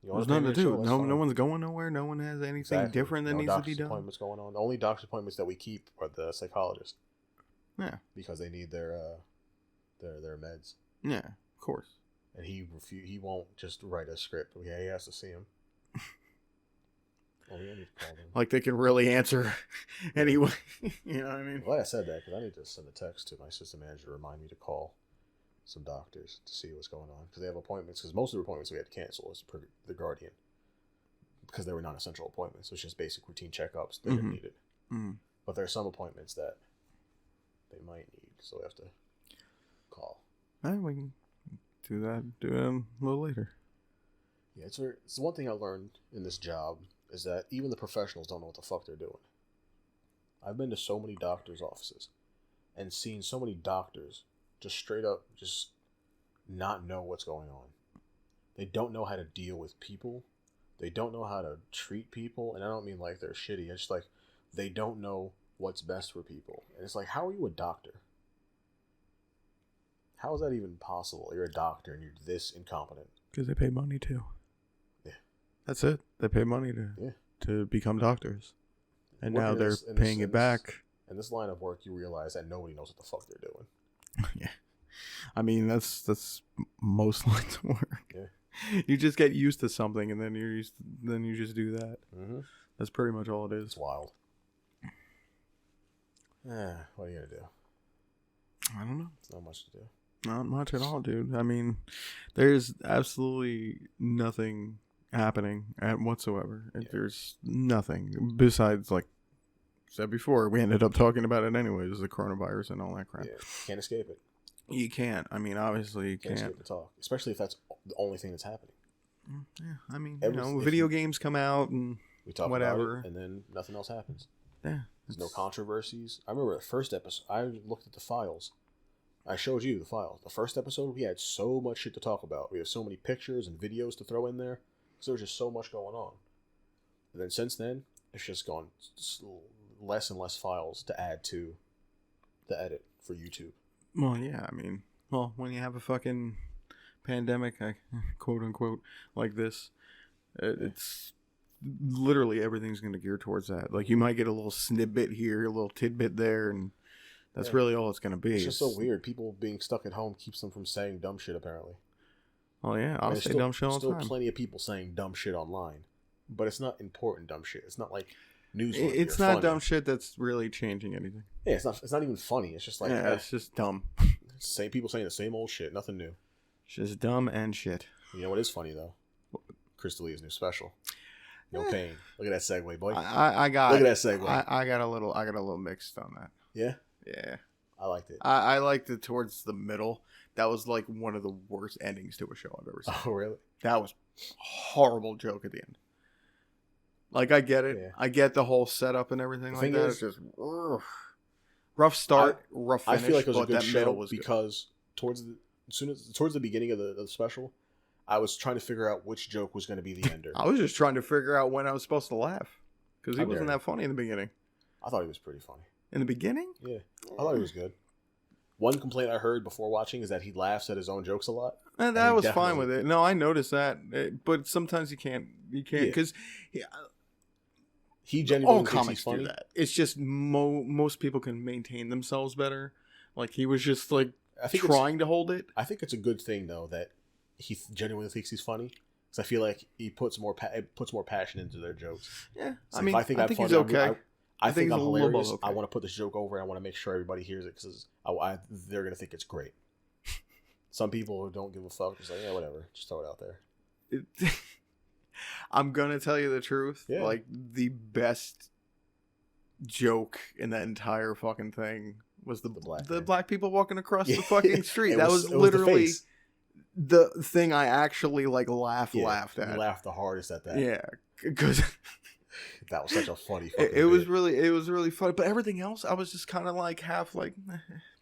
There's nothing to do. No one's going nowhere. No one has anything different that needs to be done. Appointments going on. The only doctor's appointments that we keep are the psychologist. Yeah. Because they need their meds. Yeah, of course. And he won't just write a script. He has to see him. Well, we need to call them. Like they can really answer anyway. You know what I mean? I'm glad I said that because I need to send a text to my assistant manager to remind me to call some doctors to see what's going on. Because they have appointments. Because most of the appointments we had to cancel was per the Guardian. Because they were non-essential appointments. So it's just basic routine checkups. They didn't need it. Mm-hmm. But there are some appointments that they might need. So we have to call. We can do that a little later. Yeah, it's one thing I learned in this job is that even the professionals don't know what the fuck they're doing. I've been to so many doctors' offices and seen so many doctors just straight up just not know what's going on. They don't know how to deal with people. They don't know how to treat people. And I don't mean like they're shitty. It's just like they don't know what's best for people. And it's like, how are you a doctor? How is that even possible? You're a doctor and you're this incompetent. Because they pay money too. Yeah. That's it. They pay money to become doctors. And now they're paying it back. In this line of work, you realize that nobody knows what the fuck they're doing. Yeah. I mean, that's most lines of work. Yeah. You just get used to something and then you just do that. Mm-hmm. That's pretty much all it is. It's wild. What are you going to do? I don't know. It's not much to do. Not much at all, dude. I mean, there's absolutely nothing happening whatsoever. Yeah. There's nothing besides, like I said before, we ended up talking about it anyways, the coronavirus and all that crap. Yeah, can't escape it. You can't. I mean, obviously you can't. Escape the talk, especially if that's the only thing that's happening. Yeah, I mean, video games come out and we talk whatever, about it, and then nothing else happens. Yeah, there's no controversies. I remember the first episode. I looked at the files. I showed you the files. The first episode, we had so much shit to talk about. We have so many pictures and videos to throw in there. So there's just so much going on. And then since then, it's just gone less and less files to add to the edit for YouTube. Well, yeah, I mean, when you have a fucking pandemic, quote unquote, like this, it's literally everything's going to gear towards that. Like, you might get a little snippet here, a little tidbit there, and that's really all it's going to be. It's just so weird. People being stuck at home keeps them from saying dumb shit, apparently. Oh, yeah. I'll say dumb shit all the time. There's still plenty of people saying dumb shit online. But it's not important dumb shit. It's not like news. It's not funny. Dumb shit that's really changing anything. Yeah, it's not even funny. It's just like... Yeah, it's just dumb. Same people saying the same old shit. Nothing new. It's just dumb and shit. You know what is funny, though? Chris D'Elia's new special. No Pain. Look at that segue, boy. I got... Look at that segue. I got a little mixed on that. Yeah? Yeah. I liked it. I liked it towards the middle. That was like one of the worst endings to a show I've ever seen. Oh, really? That was a horrible joke at the end. Like, I get it. Yeah. I get the whole setup and everything like that. It's just, Rough start, rough finish. I feel like it was a but good that middle show was because towards the beginning of the special, I was trying to figure out which joke was going to be the ender. I was just trying to figure out when I was supposed to laugh because he wasn't that funny in the beginning. I thought he was pretty funny. In the beginning? Yeah, I thought he was good. One complaint I heard before watching is that he laughs at his own jokes a lot. And I was fine with it. No, I noticed that, but sometimes you can't because he genuinely all comics do that. It's just most people can maintain themselves better. Like he was just like trying to hold it. I think it's a good thing though that he genuinely thinks he's funny because I feel like he puts more passion into their jokes. Yeah, I mean, I think funny, he's okay. I think I'm hilarious. Okay. I want to put this joke over. I want to make sure everybody hears it because they're gonna think it's great. Some people who don't give a fuck just like, yeah, whatever, just throw it out there. I'm gonna tell you the truth. Yeah. Like the best joke in that entire fucking thing was the black people walking across the fucking street. That was literally the thing I actually like laughed at. I laughed the hardest at that. Yeah, because that was such a funny. It was really funny. But everything else, I was just kind of like half like.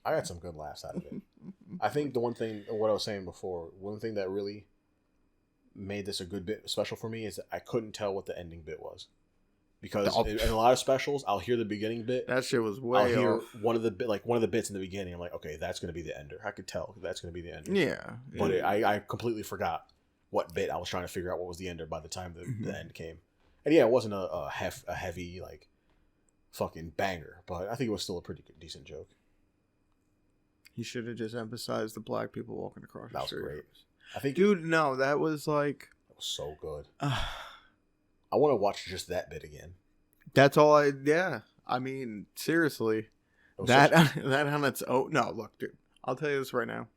I got some good laughs out of it. I think the one thing, what I was saying before, one thing that really made this a good bit special for me is that I couldn't tell what the ending bit was. Because in a lot of specials, I'll hear the beginning bit. That shit was way off. I'll hear one of the bits in the beginning. I'm like, okay, that's going to be the ender. I could tell that's going to be the ender. Yeah. But I completely forgot what bit I was trying to figure out what was the ender by the time the end came. And yeah, it wasn't a heavy, like, fucking banger. But I think it was still a pretty decent joke. He should have just emphasized the black people walking across the street. That was great. I think, dude, no, that was like... That was so good. I want to watch just that bit again. That's all I mean, seriously. That on its own... No, look, dude. I'll tell you this right now.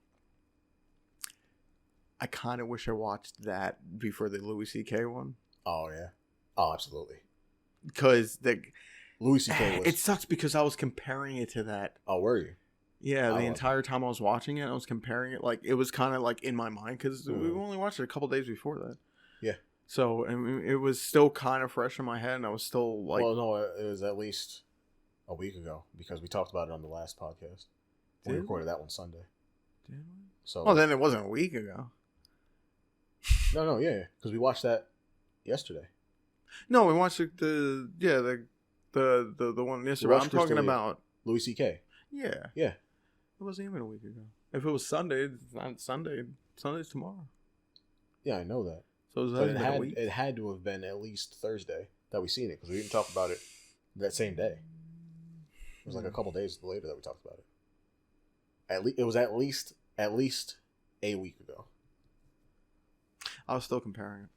I kind of wish I watched that before the Louis C.K. one. Oh, yeah. Oh, absolutely. Because the... Louis C.K. was... It sucks because I was comparing it to that. Oh, were you? Yeah, the entire time I was watching it, I was comparing it. Like, it was kind of like in my mind because we only watched it a couple days before that. Yeah. So, I mean, it was still kind of fresh in my head, and I was still like... Well, no, it was at least a week ago because we talked about it on the last podcast. We recorded that one Sunday. Did we? So, well, then it wasn't a week ago. No, yeah, because we watched that yesterday. No, we watched the one yesterday. I'm talking about Louis C.K. Yeah. Yeah. It wasn't even a week ago. If it was Sunday, it's not Sunday. Sunday's tomorrow. Yeah, I know that. So it had to have been at least Thursday that we seen it because we didn't talk about it that same day. It was like a couple days later that we talked about it. It was at least a week ago. I was still comparing it,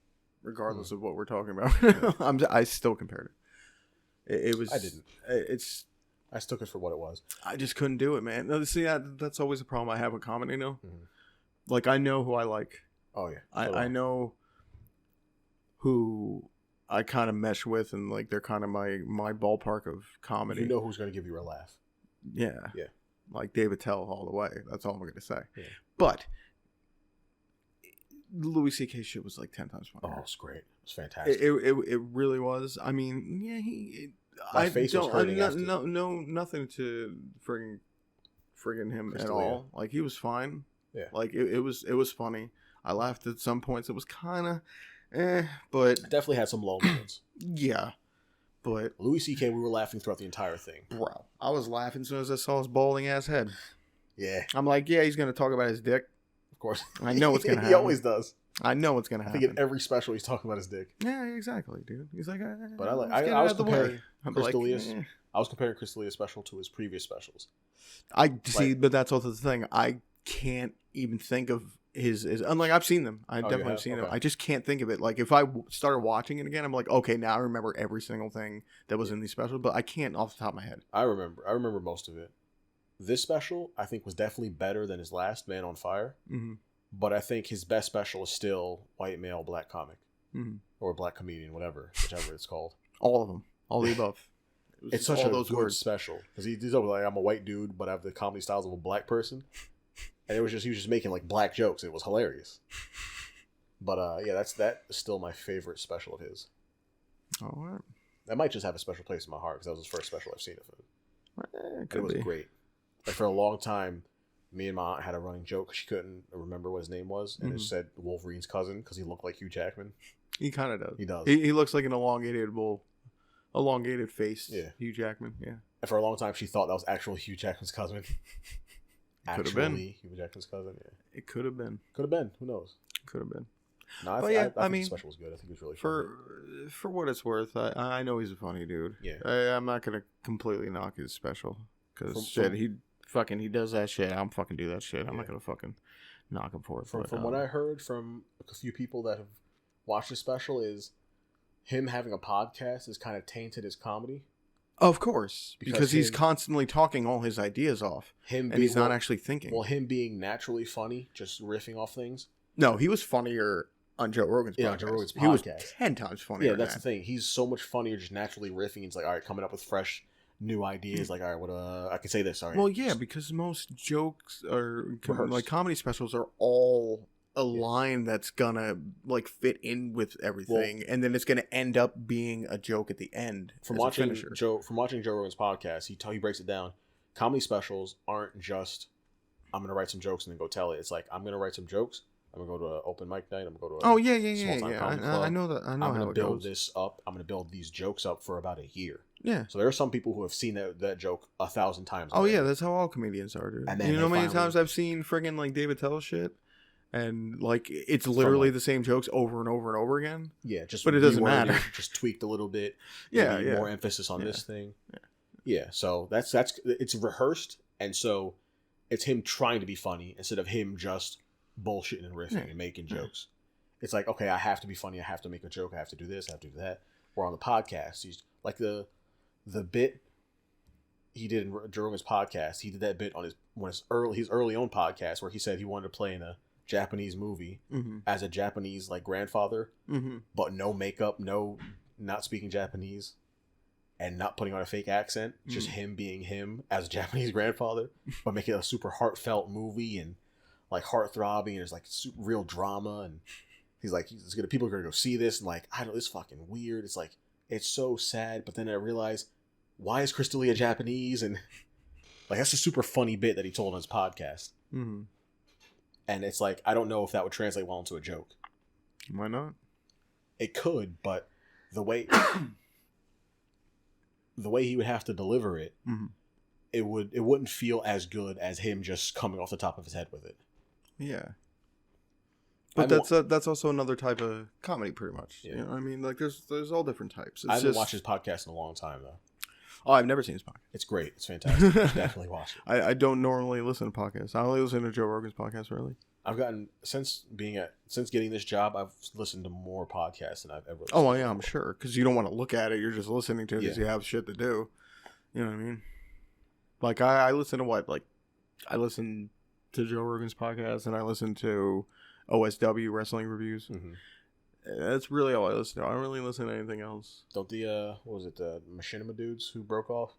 regardless of what we're talking about. I still compared it. It was. I didn't. I just took it for what it was. I just couldn't do it, man. See, that's always a problem I have with comedy, though. Mm-hmm. Like, I know who I like. Oh, yeah. I know who I kind of mesh with, and, like, they're kind of my ballpark of comedy. You know who's going to give you a laugh. Yeah. Yeah. Like, David Tell all the way. That's all I'm going to say. Yeah. But Louis C.K. shit was, like, 10 times funnier. Oh, it's great. It was fantastic. It really was. I mean, yeah, My face was hurting. Nothing to friggin' him at all. Like, he was fine. Yeah. Like, it was funny. I laughed at some points. It was kind of, but it definitely had some low moments. Yeah, but Louis C.K. we were laughing throughout the entire thing. Bro, I was laughing as soon as I saw his balding ass head. Yeah. I'm like, yeah, he's gonna talk about his dick. Of course. I know what's gonna happen. He always does. I know what's gonna happen. I think in every special he's talking about his dick. Yeah, exactly, dude. He's like, but I was comparing Chris D'Elia's. I was comparing Chris D'Elia's special to his previous specials. I see, but that's also the thing. I can't even think of his unlike I've seen them. I definitely have seen them. I just can't think of it. Like, if I started watching it again, I'm like, okay, now I remember every single thing that was in these specials, but I can't off the top of my head. I remember most of it. This special, I think, was definitely better than his last, Man on Fire. Mm-hmm. But I think his best special is still White Male Black Comic. Mm-hmm. Or Black Comedian, whichever it's called. All of them. All the above. It's such a good special. Because he's always like, I'm a white dude, but I have the comedy styles of a black person. And he was just making like black jokes. It was hilarious. But yeah, that is still my favorite special of his. All right. That might just have a special place in my heart because that was his first special I've seen of him. It was great. Like for a long time, me and my aunt had a running joke. She couldn't remember what his name was, and it said Wolverine's cousin because he looked like Hugh Jackman. He kind of does. He does. He looks like an elongated face. Yeah. Hugh Jackman. Yeah. And for a long time, she thought that was actual Hugh Jackman's cousin. Could have been Hugh Jackman's cousin. Yeah. It could have been. Could have been. Who knows? Could have been. No, I think the special was good. I think it was really funny. For what it's worth, I know he's a funny dude. Yeah. I'm not gonna completely knock his special because he does that shit. I'm fucking do that shit. I'm not gonna fucking knock him for it. From what I heard from a few people that have watched his special is him having a podcast has kind of tainted his comedy. Of course, because he's constantly talking all his ideas off, and he's not actually thinking. Well, him being naturally funny, just riffing off things. No, he was funnier on Joe Rogan's podcast. Yeah, Joe Rogan's podcast. He was 10 times funnier. Yeah, that's the thing. He's so much funnier just naturally riffing. He's like, all right, coming up with fresh, new ideas. Like, all right, what I can say this. All right. Well, yeah, because most jokes like comedy specials are all a line that's gonna like fit in with everything, and then it's gonna end up being a joke at the end. From watching Joe Rogan's podcast, he breaks it down. Comedy specials aren't just I'm gonna write some jokes and then go tell it. It's like I'm gonna write some jokes. I'm gonna go to an open mic night. I'm gonna go to I know that. I know I'm how gonna it build goes. this up. I'm gonna build these jokes up for about a year. Yeah. So there are some people who have seen that joke 1,000 times. Oh yeah, that's how all comedians are, dude. And then you know how many times I've seen friggin' like David Tell shit, and like it's literally the same jokes over and over and over again. Yeah, but it doesn't matter. Just tweaked a little bit. Yeah. More emphasis on this thing. Yeah. So that's it's rehearsed, and so it's him trying to be funny instead of him just bullshitting and riffing and making jokes. It's like, okay, I have to be funny. I have to make a joke. I have to do this. I have to do that. Or on the podcast, he's like the bit he did in Joe Rogan's podcast. He did that bit on his early on podcast where he said he wanted to play in a Japanese movie as a Japanese like grandfather, but no makeup, not speaking Japanese, and not putting on a fake accent. Just him being him as a Japanese grandfather, but making it a super heartfelt movie and like heart-throbbing, and there's like real drama, and he's like, people are gonna go see this, and like, I know this fucking weird. It's like, it's so sad, but then I realize, why is Crystalia Japanese? And like, that's a super funny bit that he told on his podcast. And it's like, I don't know if that would translate well into a joke. Why not? It could, but the way he would have to deliver it, it wouldn't feel as good as him just coming off the top of his head with it. Yeah. But that's also another type of comedy, pretty much. Yeah. You know what I mean? Like, there's all different types. I haven't watched his podcast in a long time, though. Oh, I've never seen his podcast. It's great. It's fantastic. Definitely watch it. I don't normally listen to podcasts. I only listen to Joe Rogan's podcast, really. I've gotten, since getting this job, I've listened to more podcasts than I've ever listened to. Oh, well, yeah, I'm sure. Because you don't want to look at it. You're just listening to it because you have shit to do. You know what I mean? Like, I listen to what? Like, I listen to Joe Rogan's podcast, and I listen to OSW Wrestling Reviews. That's really all I listen to. I don't really listen to anything else. Don't the the Machinima dudes who broke off?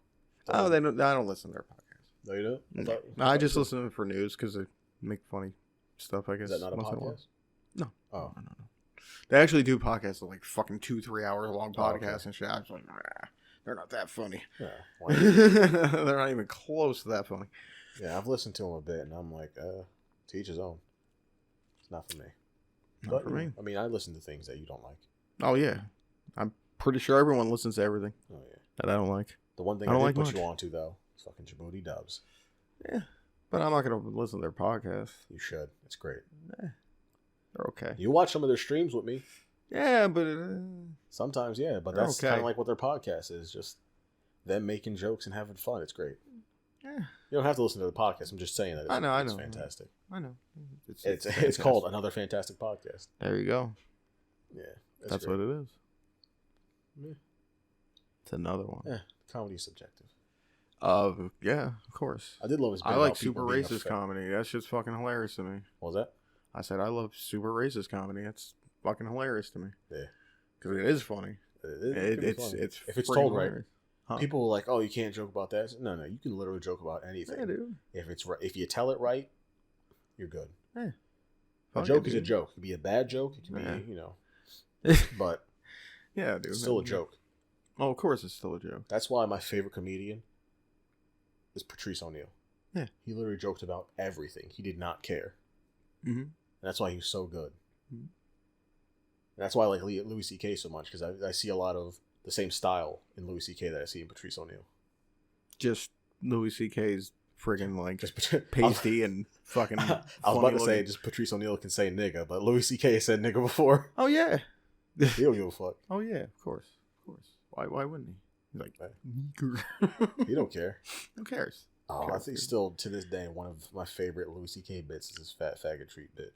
Oh, they don't. I don't listen to their podcast. No, you don't? I just listen to them for news because they make funny stuff, I guess. Is that not a podcast? No. Oh. No. They actually do podcasts that like fucking 2-3 hour long podcasts and shit. I was like, they're not that funny. Yeah. They're not even close to that funny. Yeah, I've listened to them a bit, and I'm like, to each his own. It's not for me. Not for me. I mean, I listen to things that you don't like. Oh, yeah. I'm pretty sure everyone listens to everything. Oh, yeah. That I don't like. The one thing I did put you on to, though, is fucking C.H.U.D.S. Yeah. But I'm not going to listen to their podcast. You should. It's great. They're okay. You watch some of their streams with me. Yeah, but... sometimes, yeah. But that's kind of like what their podcast is. Just them making jokes and having fun. It's great. Yeah. You don't have to listen to the podcast. I'm just saying that I know. It's fantastic. I know. It's called Another Fantastic Podcast. There you go. Yeah. That's what it is. Yeah. It's another one. Yeah. Comedy is subjective. Yeah, of course. I did love his bit. I like super racist comedy. That's just fucking hilarious to me. What was that? I said I love super racist comedy. That's fucking hilarious to me. Yeah. Because it is funny. It's if it's told hilarious. Right. Huh? People are like, "Oh, you can't joke about that." No, you can literally joke about anything. Yeah, dude. If you tell it right, you're good. Yeah. A joke is a joke. It can be a bad joke. It can be, but yeah, dude. It's still a joke. Oh, of course, it's still a joke. That's why my favorite comedian is Patrice O'Neal. Yeah. He literally joked about everything. He did not care. Mm-hmm. And that's why he was so good. Mm-hmm. And that's why I like Louis C.K. so much, because I see a lot of the same style in Louis C.K. that I see in Patrice O'Neal. Just Louis C.K.'s friggin' like pasty and fucking. I was about to say just Patrice O'Neal can say nigga, but Louis C.K. said nigga before. Oh yeah. He don't give a fuck. Oh yeah, of course. Why wouldn't he? He's like, he don't care. Who cares? Oh, I think still to this day one of my favorite Louis C.K. bits is his fat faggot treat bit.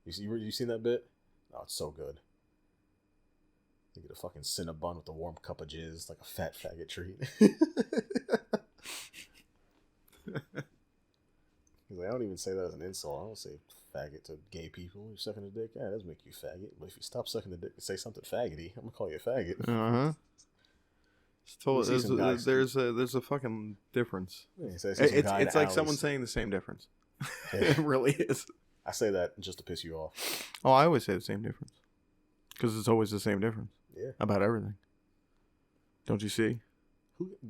You seen that bit? Oh, it's so good. You get a fucking Cinnabon with a warm cup of jizz, like a fat faggot treat. He's like, I don't even say that as an insult. I don't say faggot to gay people. You're sucking a dick? Yeah, that does make you faggot. But if you stop sucking the dick and say something faggoty, I'm gonna call you a faggot. Uh-huh. There's a fucking difference. Yeah, it's like someone saying the same difference. Yeah. It really is. I say that just to piss you off. Oh, I always say the same difference. Because it's always the same difference. Yeah. About everything. Don't you see?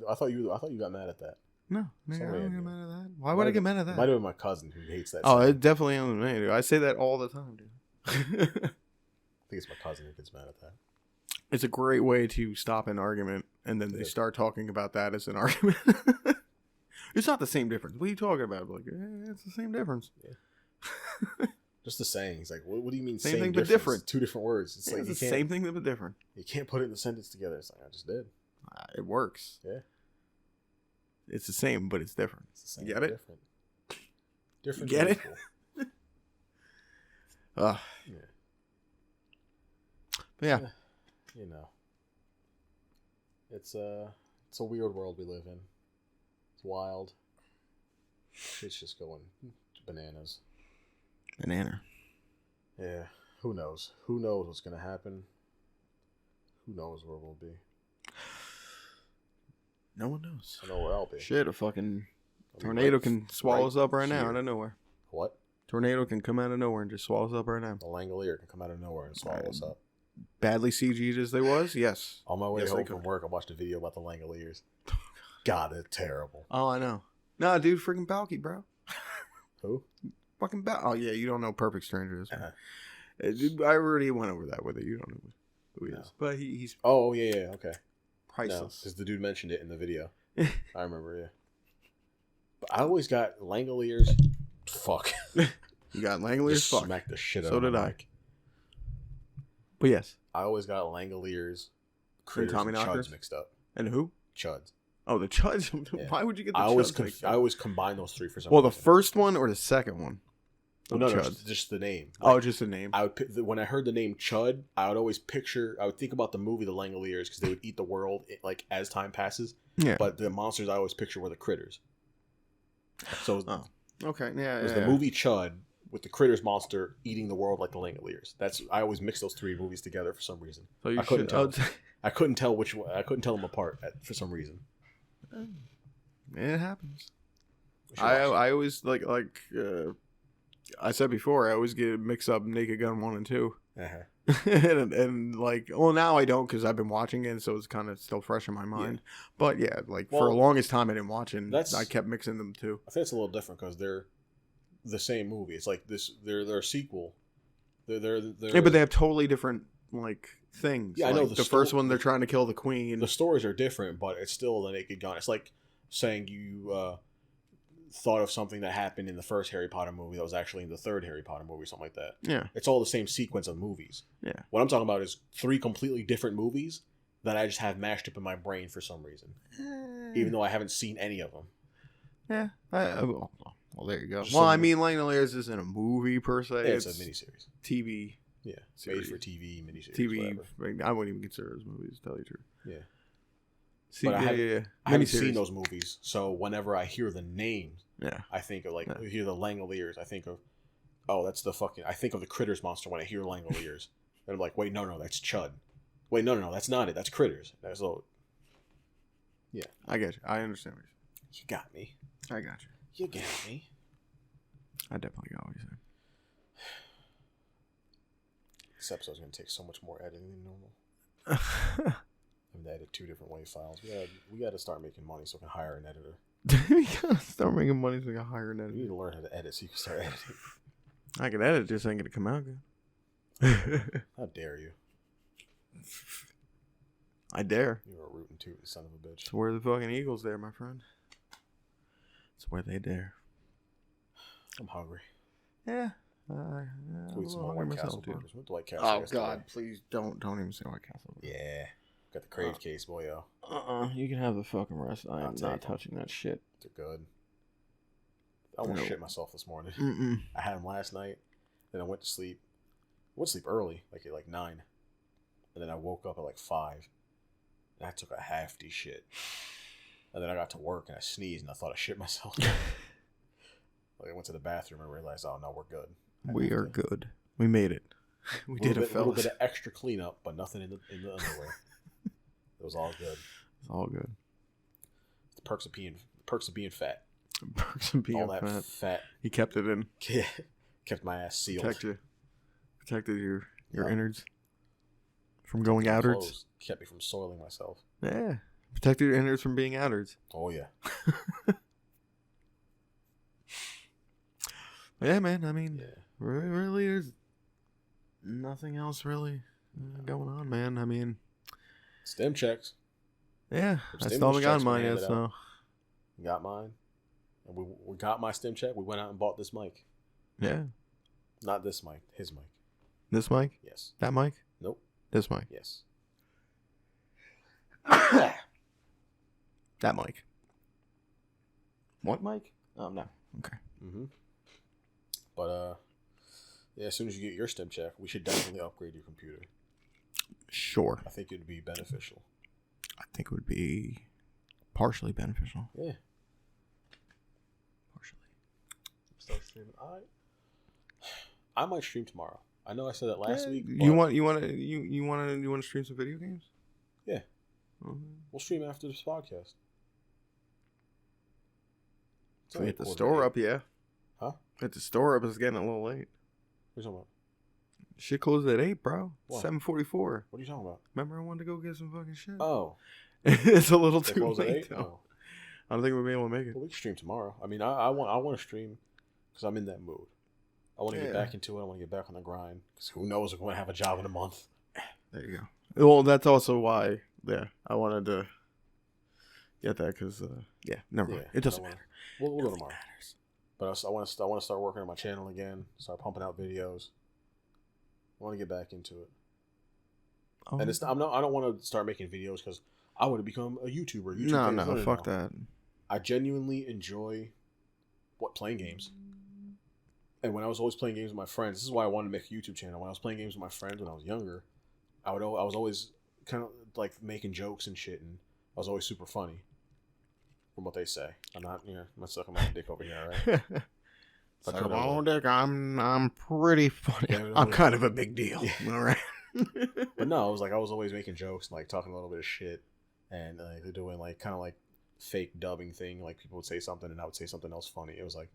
I thought you got mad at that. No, I don't get mad at that. Why would I get mad at that? It might have been my cousin who hates that. Oh, it definitely isn't me, dude. I say that all the time, dude. I think it's my cousin who gets mad at that. It's a great way to stop an argument, and then they start talking about that as an argument. It's not the same difference. What are you talking about? Like, it's the same difference. Yeah. Just the sayings. Like, what do you mean same thing but different? Two different words. It's like it's the same thing but different. You can't put it in the sentence together. It's like, I just did. It works. Yeah. It's the same, but it's different. It's the same, you get it? Different. Different. You get it? Yeah. But yeah. You know. It's a weird world we live in. It's wild. Shit's just going bananas. Banana. Yeah. Who knows? Who knows what's gonna happen? Who knows where we'll be? No one knows. I know where I'll be. Shit, a fucking tornado can swallow us up right now out of nowhere. What? Tornado can come out of nowhere and just swallow us up right now. The Langolier can come out of nowhere and swallow us up. Badly CG'd as they was, yes. On my way home from work, I watched a video about the Langoliers. God, it's terrible. Oh, I know. Nah, dude, freaking Balky, bro. Who? Fucking Balky. Oh, yeah, you don't know Perfect Strangers. I already went over that with it. You don't know who he is. But he's... Oh, yeah, okay. Priceless. Because the dude mentioned it in the video. I remember, yeah. But I always got Langoliers. Fuck. You got Langoliers? Fuck. Smacked the shit out of of So did I. But yes. I always got Langoliers, Critters, and C.H.U.D.S mixed up. And who? C.H.U.D.S. Oh, the C.H.U.D.S. Yeah. Why would you get the C.H.U.D.S mixed up? I always combine those three for some reason. reason. The first one or the second one? No, just the name. Like, just the name. I would when I heard the name C.H.U.D.S, I would think about the movie The Langoliers because they would eat the world like as time passes. Yeah. But the monsters I always picture were the critters. So okay, yeah. It was the movie C.H.U.D.S with the critters monster eating the world like the Langoliers. I always mix those three movies together for some reason. So you I couldn't tell which one. I couldn't tell them apart for some reason. It happens. I always like I said before, I always get mixed up Naked Gun 1 and 2. Uh-huh. and like, well, now I don't because I've been watching it, so it's kind of still fresh in my mind. Yeah. But yeah, like for the longest time I didn't watch it. I kept mixing them too. I think it's a little different because they're the same movie. It's like this. They're a sequel. They're yeah, but they have totally different like things. Yeah, like, I know the first one they're trying to kill the queen. The stories are different, but it's still the Naked Gun. It's like saying you thought of something that happened in the first Harry Potter movie that was actually in the third Harry Potter movie, or something like that. Yeah, it's all the same sequence of movies. Yeah, what I'm talking about is three completely different movies that I just have mashed up in my brain for some reason, even though I haven't seen any of them. Yeah, well, there you go. Well, I mean, Langoliers isn't a movie per se. Yeah, it's a miniseries. TV. Yeah, made for TV miniseries. TV. I wouldn't even consider those movies, to tell you the truth. Yeah. But I haven't seen those movies, so whenever I hear the names, I think of I hear the Langoliers. I think of, that's I think of the Critters monster when I hear Langoliers. And I'm like, wait, no, that's C.H.U.D.S. Wait, no, that's not it. That's Critters. That's all. Yeah, I get you. I understand what you're saying. You got me. I got you. You got me. I definitely got what you're saying. This episode's going to take so much more editing than normal. I'm going to edit 2 different WAV files. We got to start making money so we can hire an editor. You gotta start making money so you can hire an editor. You need to learn how to edit so you can start editing. I can edit, just ain't gonna come out good. How dare you? I dare. You're a rootin' tootin' son of a bitch. It's where the fucking Eagles there, my friend. It's where they dare. I'm hungry. Yeah. Can we eat some more White Castle burgers? What the White Castle? Oh God, please don't even say White Castle. Yeah, got the crave case, boy, yo. You can have the fucking rest. I am not touching that shit. They're good. I almost shit myself this morning. I had them last night, then I went to sleep. I went to sleep early, like at 9, and then I woke up at like 5, and I took a hefty shit. And then I got to work and I sneezed and I thought I shit myself. Like I went to the bathroom and realized, oh no, we're good. We are good. We made it. We did it, fellas. A little bit of extra cleanup, but nothing in the underwear. It was all good. It's all good. The perks of being fat. Perks of being all that fat. He kept it in. Yeah, kept my ass sealed. Protected your innards from going outwards. Kept me from soiling myself. Yeah, protected your innards from being outwards. Oh yeah. Yeah, man. I mean, really, there's nothing else really going on, man. I mean, stim checks. Yeah, I still haven't gotten mine yet, so. Got mine. And we got my stim check. We went out and bought this mic. Yeah. Not this mic. His mic. This mic? Yes. That mic? Nope. This mic? Yes. That mic. What mic? Oh, no. Okay. Mm-hmm. But, yeah, as soon as you get your stim check, we should definitely upgrade your computer. Sure. I think it would be beneficial. I think it would be partially beneficial. Yeah. Partially. Start streaming. I might stream tomorrow. I know I said that last week. You want to stream some video games? Yeah. Mm-hmm. We'll stream after this podcast. So hit the store up, yeah. Huh? Hit the store up. It's getting a little late. What are you talking about? Shit closed at 8, bro. What? 7:44. What are you talking about? Remember I wanted to go get some fucking shit? Oh. It's a little too late, though. Oh. I don't think we'll be able to make it. Well, we can stream tomorrow. I mean, I want to stream because I'm in that mood. I want to get back into it. I want to get back on the grind because who knows if we're going to have a job in a month. There you go. Well, that's also why, I wanted to get that because, never mind. It doesn't matter. We'll go tomorrow. But I want to start working on my channel again, start pumping out videos. I want to get back into it. Oh. And I don't want to start making videos because I want to become a YouTuber. No, fuck that. I genuinely enjoy playing games. And when I was always playing games with my friends, this is why I wanted to make a YouTube channel. When I was playing games with my friends when I was younger, I was always kind of like making jokes and shit, and I was always super funny. From what they say, I'm not sucking my dick over here, right? Suck my own dick. I'm pretty funny. Yeah, I'm kind of a big deal. Yeah. All right. But no, I was always making jokes and like talking a little bit of shit, and they're doing like kind of like fake dubbing thing. Like people would say something and I would say something else funny. It was like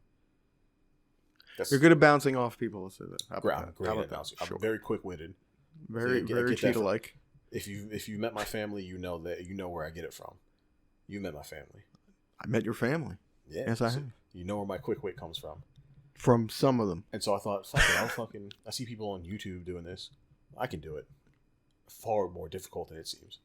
you're good at bouncing off people. Let's say that. I'm great at bouncing. I'm very quick witted. Very cheetah-like. If you met my family, you know where I get it from. You met my family. I met your family. Yeah. Yes, I have. You know where my quick wit comes from. From some of them. And so I thought, fuck it, I see people on YouTube doing this. I can do it. Far more difficult than it seems.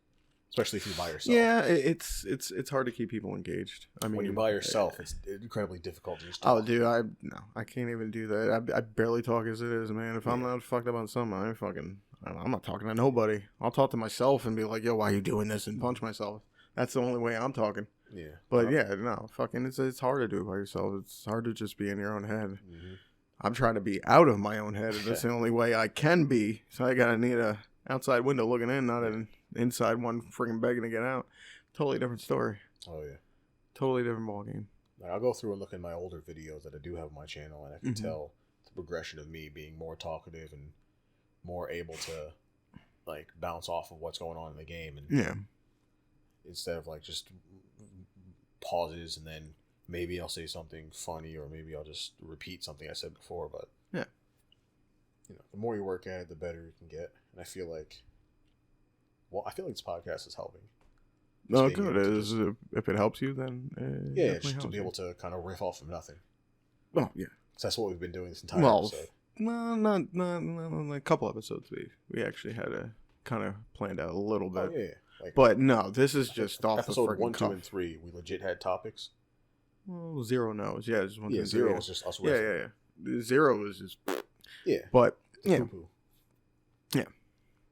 Especially if you're by yourself. Yeah, it's hard to keep people engaged. I mean, when you're by yourself, it's incredibly difficult to just talk. Oh, dude, I can't even do that. I barely talk as it is, man. If I'm not fucked up on something, I'm not talking to nobody. I'll talk to myself and be like, yo, why are you doing this? And punch myself. That's the only way I'm talking. Yeah. But it's hard to do it by yourself. It's hard to just be in your own head. Mm-hmm. I'm trying to be out of my own head, and that's the only way I can be. So I gotta need a outside window looking in, not an inside one freaking begging to get out. Totally different story. Oh yeah. Totally different ballgame. Like, I'll go through and look at my older videos that I do have on my channel, and I can tell the progression of me being more talkative and more able to like bounce off of what's going on in the game, and instead of like just pauses and then maybe I'll say something funny or maybe I'll just repeat something I said before. But the more you work at it, the better you can get. And I feel like this podcast is helping. No, good. If it helps you, then just to be able to kind of riff off of nothing. Oh yeah, so that's what we've been doing this entire episode. No, not a couple episodes. We actually had a kind of planned out a little bit. Oh yeah. Like, but no, this is just off the episode freaking 1, 2, cuff. and 3. We legit had topics. Well, 0 knows. Yeah, just 1, 2, 3. 0 was just us riffing. Yeah. 0 was just. Yeah. But yeah. Poo-poo.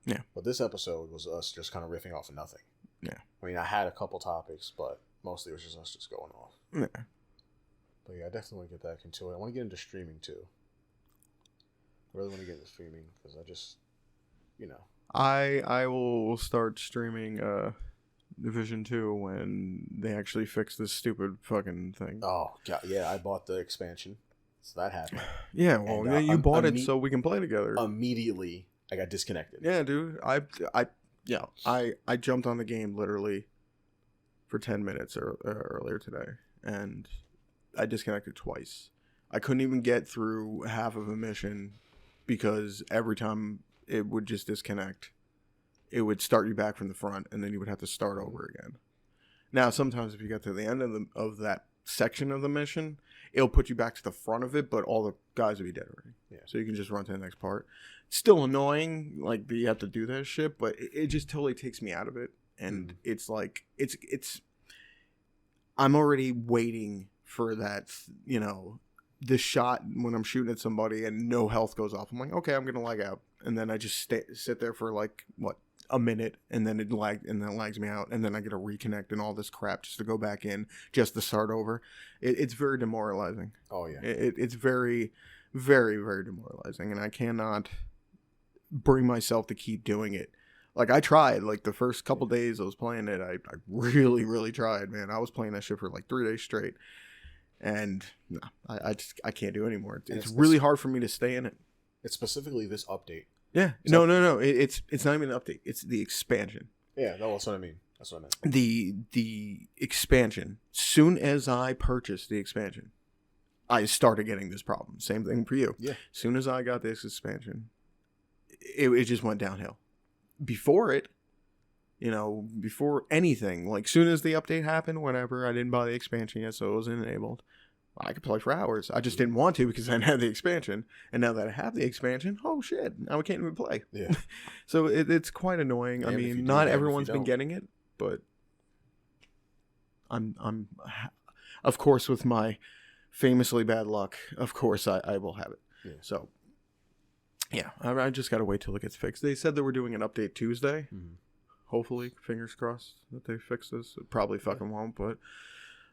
Yeah. But this episode was us just kind of riffing off of nothing. Yeah. I mean, I had a couple topics, but mostly it was just us just going off. Yeah. But yeah, I definitely want to get back into it. I want to get into streaming too. I really want to get into streaming because I just, I will start streaming Division 2 when they actually fix this stupid fucking thing. Oh, God. Yeah, I bought the expansion. So that happened. Yeah, well, and, you bought it so we can play together. Immediately, I got disconnected. Yeah, dude. I jumped on the game literally for 10 minutes earlier today, and I disconnected twice. I couldn't even get through half of a mission because every time it would just disconnect, it would start you back from the front, and then you would have to start over again. Now, sometimes if you get to the end of that section of the mission, it'll put you back to the front of it, but all the guys will be dead already. Yeah. So you can just run to the next part. It's still annoying, like, that you have to do that shit, but it just totally takes me out of it. And it's like, it's I'm already waiting for that, this shot when I'm shooting at somebody and no health goes off. I'm like, okay, I'm going to lag out. And then I just sit there for like, a minute, and then it lags me out, and then I get to reconnect and all this crap just to go back in, just to start over. It's very demoralizing. Oh yeah, it's very, very, very demoralizing, and I cannot bring myself to keep doing it. Like, I tried, like, the first couple days I was playing it, I really, really tried, man. I was playing that shit for like 3 days straight, and no, I can't do it anymore. It's really hard for me to stay in it. It's specifically this update. Yeah. No. It's not even an update. It's the expansion. Yeah, no, that's what I mean. That's what I meant. The expansion. Soon as I purchased the expansion, I started getting this problem. Same thing for you. Yeah. Soon as I got this expansion, it just went downhill. Before it, before anything, like, soon as the update happened, whatever, I didn't buy the expansion yet, so it wasn't enabled. I could play for hours. I just didn't want to because I didn't have the expansion. And now that I have the expansion, oh shit, now I can't even play. Yeah. So it's quite annoying. I mean, not everyone's been getting it, but I'm of course, with my famously bad luck, of course I will have it. Yeah. So yeah, I just got to wait till it gets fixed. They said they were doing an update Tuesday. Mm-hmm. Hopefully, fingers crossed that they fix this. It probably fucking won't, but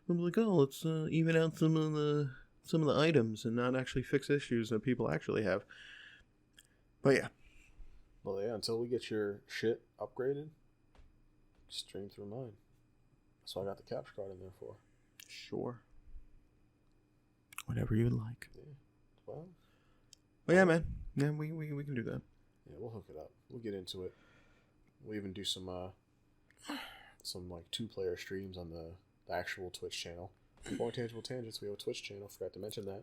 I'm like, oh, let's even out some of the items and not actually fix issues that people actually have. But yeah. Well, yeah, until we get your shit upgraded, stream through mine. That's what I got the capture card in there for. Sure. Whatever you'd like. Yeah. Well, yeah, man. Yeah, we can do that. Yeah, we'll hook it up. We'll get into it. We'll even do some like 2-player streams on the actual Twitch channel. For Tangible Tangents, we have a Twitch channel. Forgot to mention that.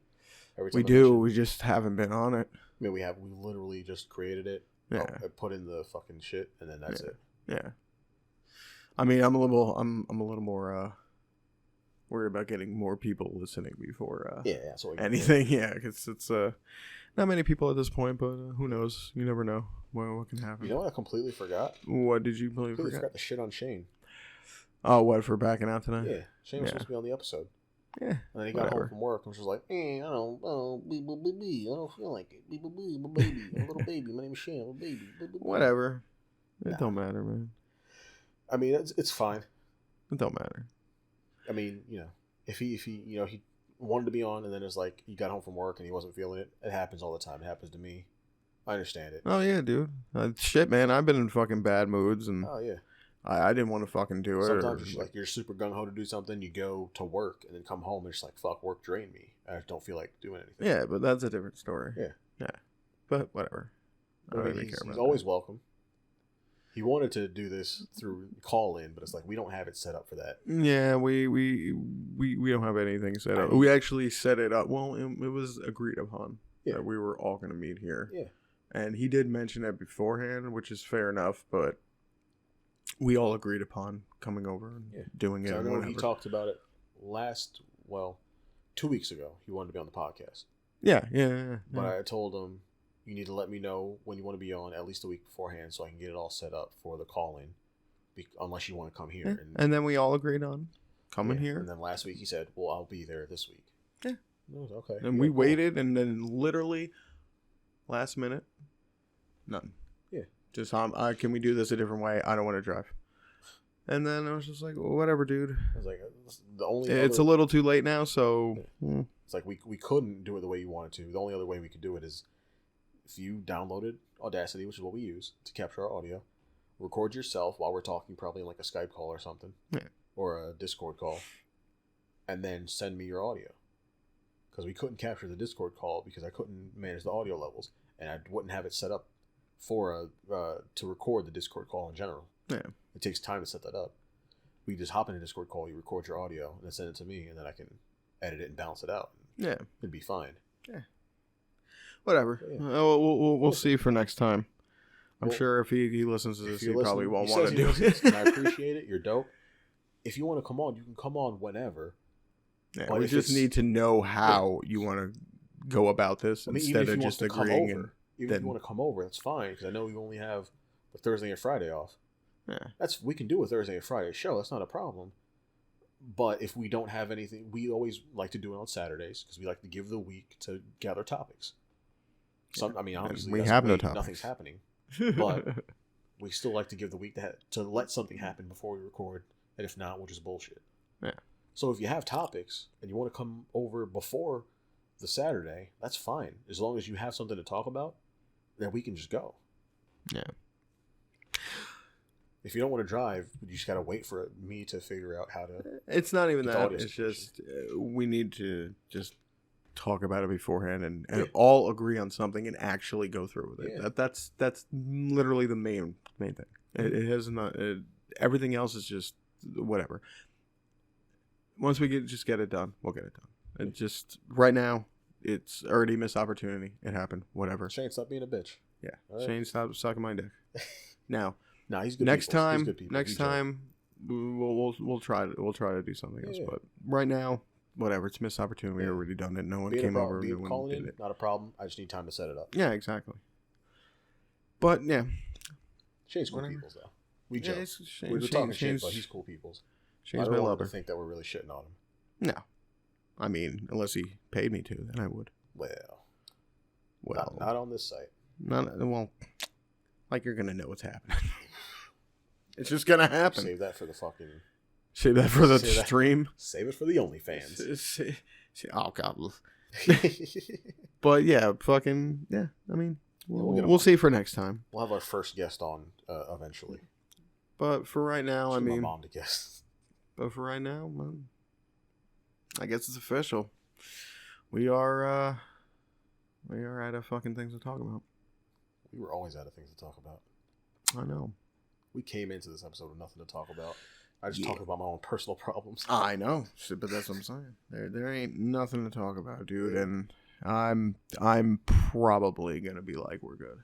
We do. We just haven't been on it. I mean, we literally just created it. Yeah. I put in the fucking shit, and then that's it. Yeah. I mean, I'm a little more worried about getting more people listening before that's what anything. Yeah, because it's not many people at this point, but who knows? You never know what can happen. You know what I completely forgot? What did you completely forgot the shit on Shane. Oh, what, for backing out tonight? Yeah, Shane was supposed to be on the episode. Yeah. And then he got home from work and was just like, I don't feel like it. Baby, I'm a little baby. My name is Shane. I'm a baby. Whatever. It don't matter, man. I mean, it's fine. It don't matter. I mean, if he he wanted to be on and then it's like he got home from work and he wasn't feeling it. It happens all the time. It happens to me. I understand it. Oh yeah, dude. Shit, man. I've been in fucking bad moods and. Oh yeah. I didn't want to fucking do it. Sometimes you're super gung-ho to do something, you go to work, and then come home, and it's like, fuck, work drained me. I just don't feel like doing anything. Yeah, but that's a different story. Yeah. But whatever. I don't even care about he's always welcome. He wanted to do this through call-in, but it's like, we don't have it set up for that. Yeah, we don't have anything set up. We actually set it up. Well, it was agreed upon that we were all going to meet here. Yeah. And he did mention it beforehand, which is fair enough, but we all agreed upon coming over and doing it. So I know he talked about it 2 weeks ago. He wanted to be on the podcast. Yeah. But I told him, you need to let me know when you want to be on at least a week beforehand so I can get it all set up for the call-in, unless you want to come here. Yeah. And then we all agreed on coming here. And then last week he said, well, I'll be there this week. Yeah. Okay. And we waited, and then literally last minute, nothing. Yeah. Just, can we do this a different way? I don't want to drive. And then I was just like, well, whatever, dude. I was like, it's a little too late now, so... Yeah. It's like we couldn't do it the way you wanted to. The only other way we could do it is if you downloaded Audacity, which is what we use to capture our audio, record yourself while we're talking, probably in like a Skype call or something, or a Discord call, and then send me your audio. Because we couldn't capture the Discord call because I couldn't manage the audio levels, and I wouldn't have it set up for to record the Discord call in general. Yeah. It takes time to set that up. We just hop in a Discord call, you record your audio, and then send it to me, and then I can edit it and balance it out. Yeah. It'd be fine. Yeah. Whatever. Yeah. We'll see for next time. I'm sure if he listens to this, he probably won't want to do it. And I appreciate it. You're dope. If you want to come on, you can come on whenever. Yeah, we just need to know how you want to go about this instead of just agreeing. Even if you want to come over, that's fine, because I know you only have the Thursday and Friday off. Yeah. We can do a Thursday and Friday show. That's not a problem. But if we don't have anything, we always like to do it on Saturdays because we like to give the week to gather topics. I mean, obviously, we have no topics. Nothing's happening, but we still like to give the week to let something happen before we record, and if not, we'll just bullshit. Yeah. So if you have topics and you want to come over before the Saturday, that's fine. As long as you have something to talk about, then we can just go. Yeah. If you don't want to drive, you just got to wait for me to figure out how to... It's not even that. It's just we need to just talk about it beforehand and all agree on something and actually go through with it. Yeah. That's literally the main thing. It has not... everything else is just whatever. Once we just get it done, we'll get it done. It just... Right now, it's already a missed opportunity. It happened. Whatever. Shane, stop being a bitch. Yeah. Right. Shane, stop sucking my dick. Now... Nah, he's good. Next time, we'll try to do something else. But right now, whatever. It's a missed opportunity. We already done it. No one came over. Calling in, not a problem. I just need time to set it up. Yeah, exactly. But yeah, Shane's cool peoples though. We joke. We're talking shit, but he's cool peoples. Shane's I my don't lover. want to think that we're really shitting on him. No, I mean, unless he paid me to, then I would. Well, not on this site. Like you're gonna know what's happening. It's just gonna happen. Save that for the fucking... Save that for the stream. Save it for the OnlyFans. Oh, God. But, yeah, fucking... Yeah, I mean, we'll see for next time. We'll have our first guest on eventually. But for right now, my mom to guess. But for right now, I guess it's official. We are out of fucking things to talk about. We were always out of things to talk about. I know. We came into this episode with nothing to talk about. I just talk about my own personal problems. I know, but that's what I'm saying. There ain't nothing to talk about, dude. And I'm probably gonna be like, we're good.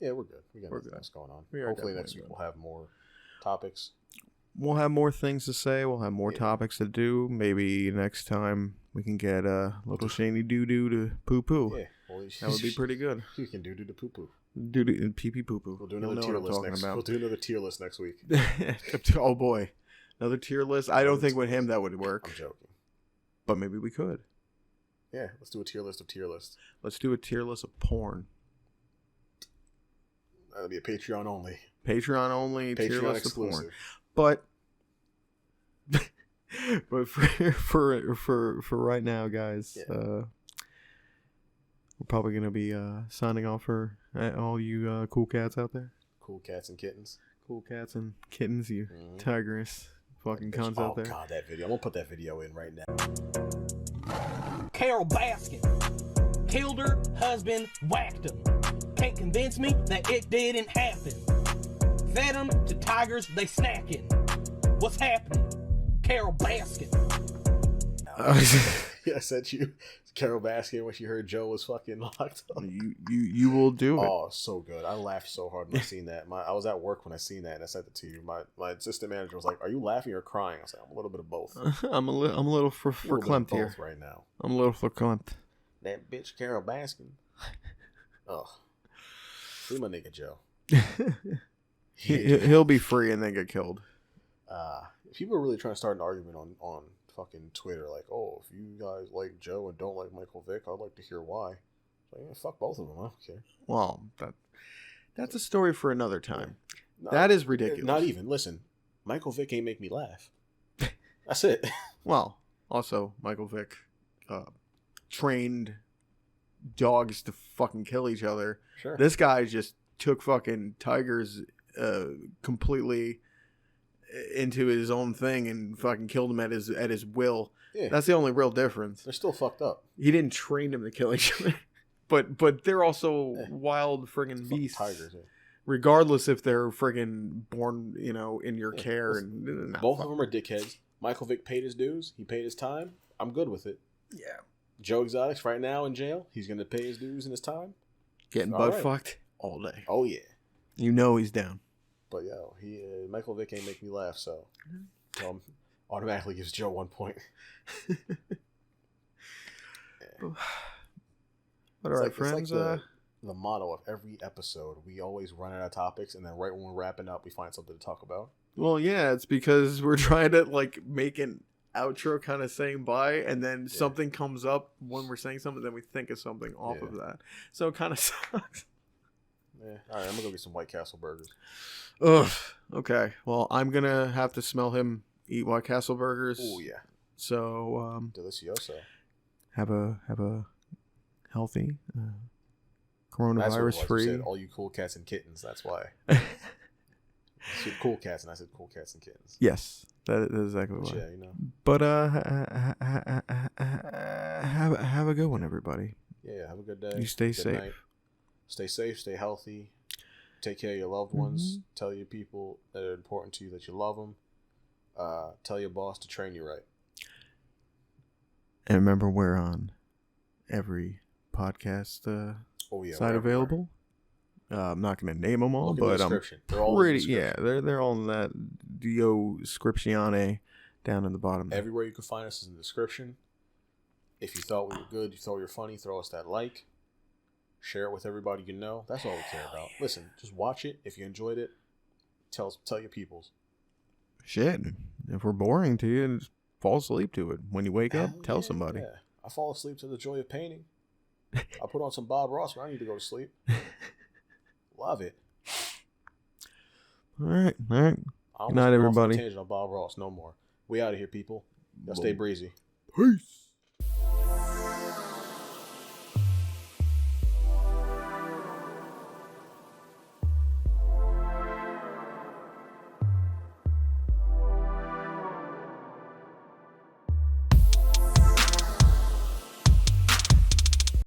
Yeah, we're good. We got nothing else going on. Hopefully next week we'll have more topics. We'll have more things to say. We'll have more topics to do. Maybe next time we can get a little Shaney doo-doo to poo-poo. Yeah. Well, that would be pretty good. You can doo-doo to poo-poo. Doo-doo and pee-pee poo-poo. We'll do another tier list next week. We'll do another tier list next week. Oh, boy. Another tier list? I don't think with him that would work. I'm joking. But maybe we could. Yeah, let's do a tier list of tier lists. Let's do a tier list of porn. That'll be a Patreon only. Patreon only. Patreon tier list exclusive. Of porn. But for right now, guys, we're probably gonna be signing off for all you cool cats out there. Cool cats and kittens. Cool cats and kittens, you tigress fucking cunts out there. Oh god, that video! I'm gonna put that video in right now. Carol Baskin killed her husband, whacked him. Can't convince me that it didn't happen. Fed them to tigers, they snacking. What's happening? Carol Baskin. Yeah, I sent you. Carol Baskin when she heard Joe was fucking locked up. You will do it. Oh, so good. I laughed so hard when I seen that. I was at work when I seen that, and I sent it to you. My assistant manager was like, "Are you laughing or crying?" I was like, "I'm a little bit of both." I'm a little verklempt here. Right now. I'm a little verklempt. That bitch Carol Baskin. Oh, free my nigga Joe. He'll be free and then get killed. People are really trying to start an argument on fucking Twitter, like, oh, if you guys like Joe and don't like Michael Vick, I'd like to hear why. Like, yeah, fuck both of them. I don't care. Well, that's a story for another time. That is ridiculous. Not even. Listen, Michael Vick ain't make me laugh. That's it. Well, also Michael Vick trained dogs to fucking kill each other. Sure. This guy just took fucking tigers completely into his own thing and fucking killed him at his will. Yeah. That's the only real difference. They're still fucked up. He didn't train them to kill each other. But they're also wild friggin' beasts. Tigers, yeah. Regardless if they're friggin' born, in your care. And both of them are dickheads. Michael Vick paid his dues. He paid his time. I'm good with it. Yeah. Joe Exotic's right now in jail. He's going to pay his dues and his time. Getting butt fucked all day. Oh, yeah. He's down. But, Michael Vick ain't make me laugh, so automatically gives Joe 1 point. But all right, friends. It's like the motto of every episode. We always run out of topics, and then right when we're wrapping up, we find something to talk about. Well, yeah, it's because we're trying to make an outro kind of saying bye, and then something comes up when we're saying something, then we think of something off of that. So it kind of sucks. Yeah. All right, I'm gonna go get some White Castle burgers. Ugh. Okay. Well, I'm gonna have to smell him eat White Castle burgers. Oh yeah. So delicioso. Have a healthy, coronavirus free. Said, all you cool cats and kittens. That's why. I said cool cats, and I said cool cats and kittens. Yes, that is exactly why. Yeah, But have a good one, everybody. Yeah, have a good day. You stay good safe. Night. Stay safe. Stay healthy. Take care of your loved ones. Tell your people that are important to you that you love them. Tell your boss to train you right. And remember, we're on every podcast site available. I'm not going to name them all, but they're all pretty. Yeah, they're all in that descriptione down in the bottom. Everywhere you can find us is in the description. If you thought we were good, you thought we were funny, throw us that like. Share it with everybody you know. That's all we care about. Listen, just watch it. If you enjoyed it, tell your peoples. Shit. If we're boring to you, just fall asleep to it. When you wake up, tell somebody. Yeah. I fall asleep to the joy of painting. I put on some Bob Ross when I need to go to sleep. Love it. All right. Good night, everybody. On Bob Ross, no more. We out of here, people. Y'all stay breezy. Peace.